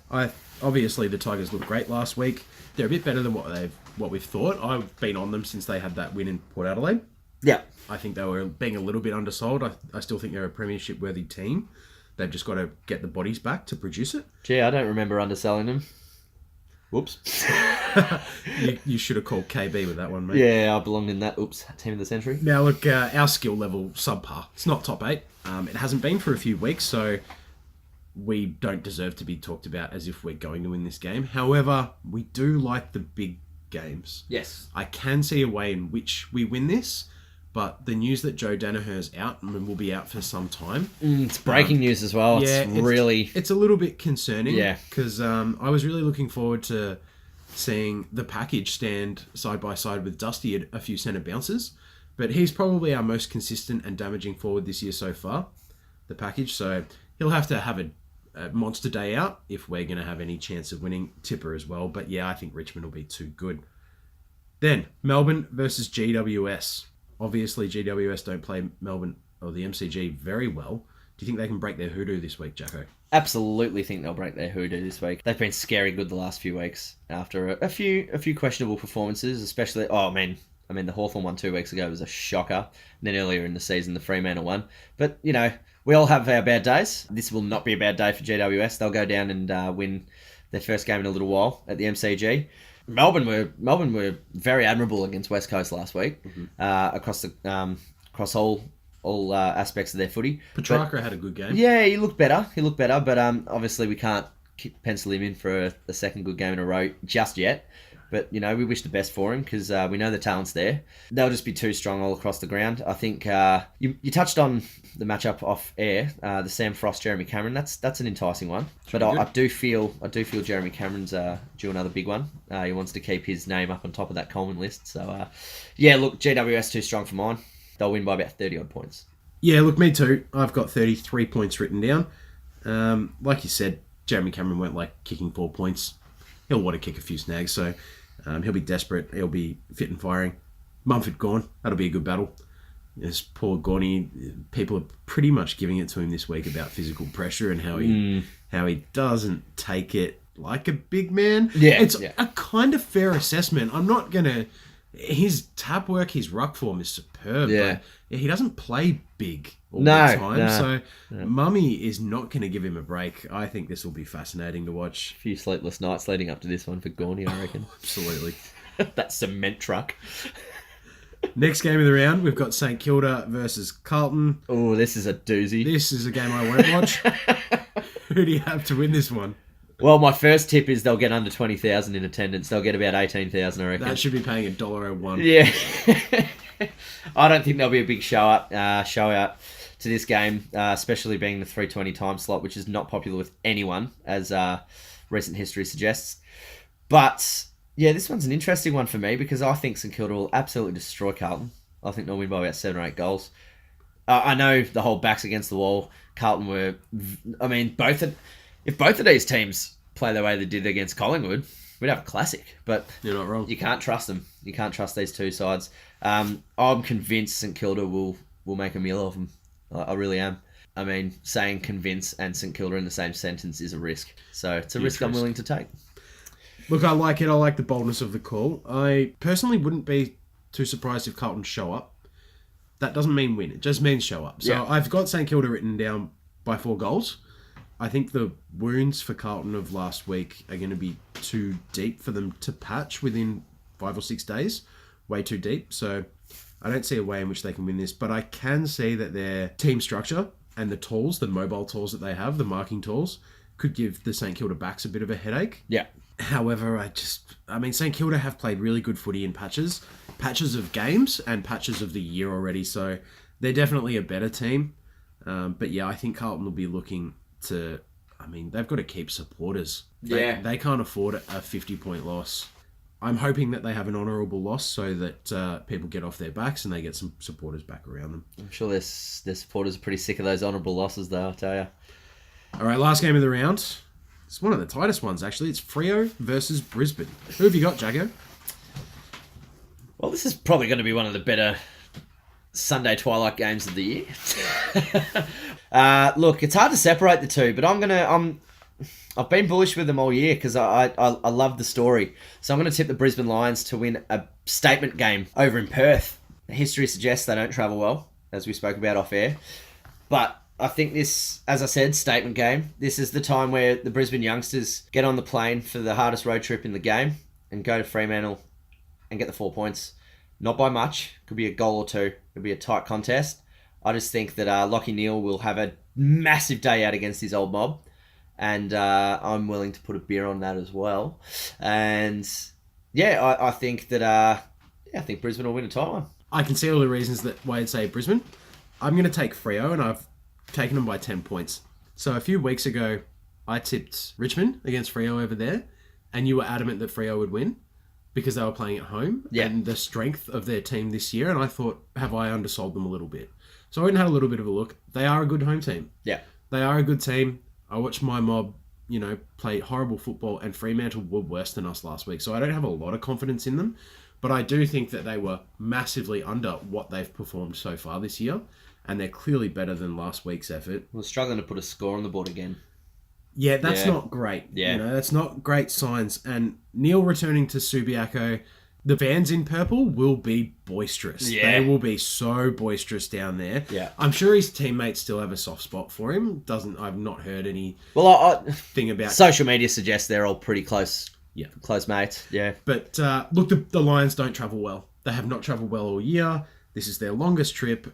Speaker 2: Obviously the Tigers looked great last week. They're a bit better than what we've thought. I've been on them since they had that win in Port Adelaide.
Speaker 1: Yeah.
Speaker 2: I think they were being a little bit undersold. I still think they're a premiership worthy team. They've just got to get the bodies back to produce it.
Speaker 1: Gee, I don't remember underselling them. Whoops.
Speaker 2: you should have called KB with that one, mate.
Speaker 1: Yeah, I belonged in that team of the century.
Speaker 2: Now, look, our skill level, subpar. It's not top 8. It hasn't been for a few weeks, so we don't deserve to be talked about as if we're going to win this game. However, we do like the big games.
Speaker 1: Yes.
Speaker 2: I can see a way in which we win this, but the news that Joe Danaher's out and will be out for some time.
Speaker 1: It's breaking news as well.
Speaker 2: It's a little bit concerning.
Speaker 1: Yeah.
Speaker 2: Because I was really looking forward to seeing the package stand side by side with Dusty at a few centre bounces. But he's probably our most consistent and damaging forward this year so far, the package. So he'll have to have a monster day out if we're going to have any chance of winning. Tipper as well. But yeah, I think Richmond will be too good. Then, Melbourne versus GWS. Obviously, GWS don't play Melbourne or the MCG very well. Do you think they can break their hoodoo this week, Jacko?
Speaker 1: Absolutely think they'll break their hoodoo this week. They've been scary good the last few weeks after a few questionable performances, especially... Oh, man. I mean, the Hawthorn one 2 weeks ago was a shocker. And then earlier in the season, the Fremantle one. But, you know, we all have our bad days. This will not be a bad day for GWS. They'll go down and win their first game in a little while at the MCG. Melbourne were very admirable against West Coast last week, across all aspects of their footy.
Speaker 2: Petrarca had a good game.
Speaker 1: Yeah, he looked better, but obviously we can't pencil him in for a second good game in a row just yet. But, you know, we wish the best for him because we know the talent's there. They'll just be too strong all across the ground. I think you touched on the matchup off air, the Sam Frost, Jeremy Cameron. That's an enticing one. But I do feel Jeremy Cameron's due another big one. He wants to keep his name up on top of that Coleman list. So, yeah, look, GWS too strong for mine. They'll win by about 30-odd points.
Speaker 2: Yeah, look, me too. I've got 33 points written down. Like you said, Jeremy Cameron won't like kicking 4 points. He'll want to kick a few snags, so he'll be desperate. He'll be fit and firing. Mumford gone. That'll be a good battle. This poor Gorney, people are pretty much giving it to him this week about physical pressure and how he doesn't take it like a big man.
Speaker 1: Yeah,
Speaker 2: it's a kind of fair assessment. I'm not gonna. His tap work, his ruck form is superb.
Speaker 1: Yeah.
Speaker 2: But he doesn't play big all the time. So Mummy is not going to give him a break. I think this will be fascinating to watch.
Speaker 1: A few sleepless nights leading up to this one for Gorney, I reckon.
Speaker 2: Absolutely.
Speaker 1: That cement truck.
Speaker 2: Next game of the round, we've got St Kilda versus Carlton.
Speaker 1: Oh, this is a doozy.
Speaker 2: This is a game I won't watch. Who do you have to win this one?
Speaker 1: Well, my first tip is they'll get under 20,000 in attendance. They'll get about 18,000, I reckon.
Speaker 2: That should be paying $1.01.
Speaker 1: Yeah. I don't think there'll be a big show out to this game, especially being the 3:20 time slot, which is not popular with anyone, as recent history suggests. But, yeah, this one's an interesting one for me because I think St Kilda will absolutely destroy Carlton. I think they'll win by about 7 or 8 goals. I know the whole backs against the wall. Carlton were... I mean, if both of these teams play the way they did against Collingwood, we'd have a classic. But
Speaker 2: you're not wrong.
Speaker 1: You can't trust them. You can't trust these two sides. I'm convinced St Kilda will make a meal of them. I really am. I mean, saying convince and St Kilda in the same sentence is a risk. So it's a risk I'm willing to take.
Speaker 2: Look, I like it. I like the boldness of the call. I personally wouldn't be too surprised if Carlton show up. That doesn't mean win. It just means show up. So I've got St Kilda written down by 4 goals. I think the wounds for Carlton of last week are going to be too deep for them to patch within 5 or 6 days. Way too deep. So I don't see a way in which they can win this. But I can see that their team structure and the tools, the mobile tools that they have, the marking tools, could give the St Kilda backs a bit of a headache.
Speaker 1: Yeah.
Speaker 2: However, St Kilda have played really good footy in patches of games and patches of the year already. So they're definitely a better team. But yeah, I think Carlton will be looking to, they've got to keep supporters. They can't afford a 50-point loss. I'm hoping that they have an honourable loss so that people get off their backs and they get some supporters back around them.
Speaker 1: I'm sure their supporters are pretty sick of those honourable losses, though, I'll tell you.
Speaker 2: All right, last game of the round. It's one of the tightest ones, actually. It's Freo versus Brisbane. Who have you got, Jago?
Speaker 1: Well, this is probably going to be one of the better Sunday twilight games of the year. Look, it's hard to separate the two, but I've been bullish with them all year because I love the story. So I'm going to tip the Brisbane Lions to win a statement game over in Perth. History suggests they don't travel well, as we spoke about off air. But I think this, as I said, statement game. This is the time where the Brisbane youngsters get on the plane for the hardest road trip in the game and go to Fremantle and get the 4 points. Not by much. Could be a goal or two. Could be a tight contest. I just think that Lachie Neale will have a massive day out against his old mob. And I'm willing to put a beer on that as well. And Yeah, I think that. I think Brisbane will win a tight one.
Speaker 2: I can see all the reasons that Wade say Brisbane. I'm going to take Freo, and I've taken them by 10 points. So a few weeks ago, I tipped Richmond against Freo over there, and you were adamant that Freo would win because they were playing at home and the strength of their team this year. And I thought, have I undersold them a little bit? So I went and had a little bit of a look. They are a good home team.
Speaker 1: Yeah.
Speaker 2: They are a good team. I watched my mob, play horrible football, and Fremantle were worse than us last week. So I don't have a lot of confidence in them. But I do think that they were massively under what they've performed so far this year. And they're clearly better than last week's effort.
Speaker 1: We're struggling to put a score on the board again.
Speaker 2: Yeah, that's not great.
Speaker 1: Yeah.
Speaker 2: That's not great signs. And Neale returning to Subiaco, the fans in purple will be boisterous.
Speaker 1: Yeah.
Speaker 2: They will be so boisterous down there.
Speaker 1: Yeah.
Speaker 2: I'm sure his teammates still have a soft spot for him. I've not heard any thing about...
Speaker 1: Social media suggests they're all pretty close.
Speaker 2: Yeah.
Speaker 1: Close mates. Yeah.
Speaker 2: But look, the Lions don't travel well. They have not travelled well all year. This is their longest trip.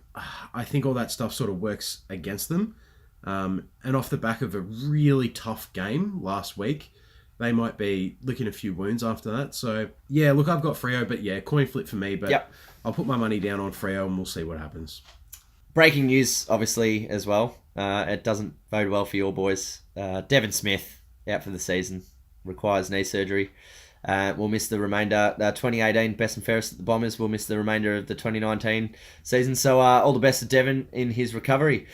Speaker 2: I think all that stuff sort of works against them. And off the back of a really tough game last week, they might be licking a few wounds after that. So, yeah, look, I've got Freo, but yeah, coin flip for me. But I'll put my money down on Freo and we'll see what happens.
Speaker 1: Breaking news, obviously, as well. It doesn't bode well for your boys. Devon Smith, out for the season, requires knee surgery. We'll miss the remainder. 2018 best and fairest at the Bombers. We'll miss the remainder of the 2019 season. So all the best to Devon in his recovery.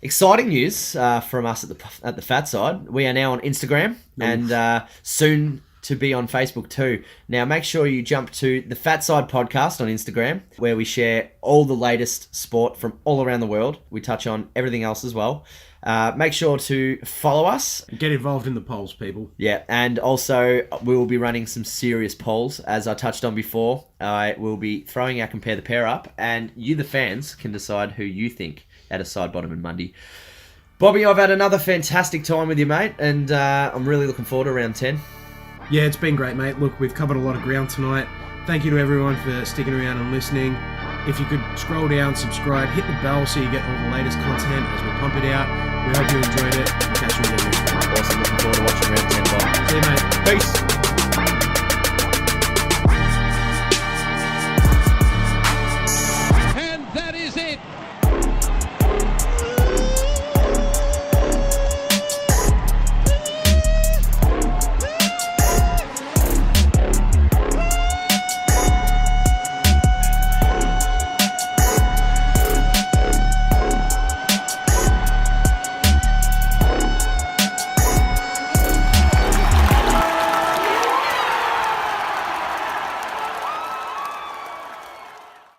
Speaker 1: Exciting news from us at the Fatside. We are now on Instagram and soon to be on Facebook too. Now make sure you jump to the Fatside podcast on Instagram, where we share all the latest sport from all around the world. We touch on everything else as well. Make sure to follow us.
Speaker 2: Get involved in the polls, people.
Speaker 1: Yeah, and also we will be running some serious polls. As I touched on before, I will be throwing our Compare the Pair up, and you, the fans, can decide who you think at a side, bottom, and Monday. Bobby, I've had another fantastic time with you, mate, and I'm really looking forward to round 10.
Speaker 2: Yeah, it's been great, mate. Look, we've covered a lot of ground tonight. Thank you to everyone for sticking around and listening. If you could scroll down, subscribe, hit the bell so you get all the latest content as we pump it out. We hope you enjoyed it. We'll catch you again next time.
Speaker 1: Awesome. Looking forward to watching round 10, Bob.
Speaker 2: See you, mate.
Speaker 1: Peace.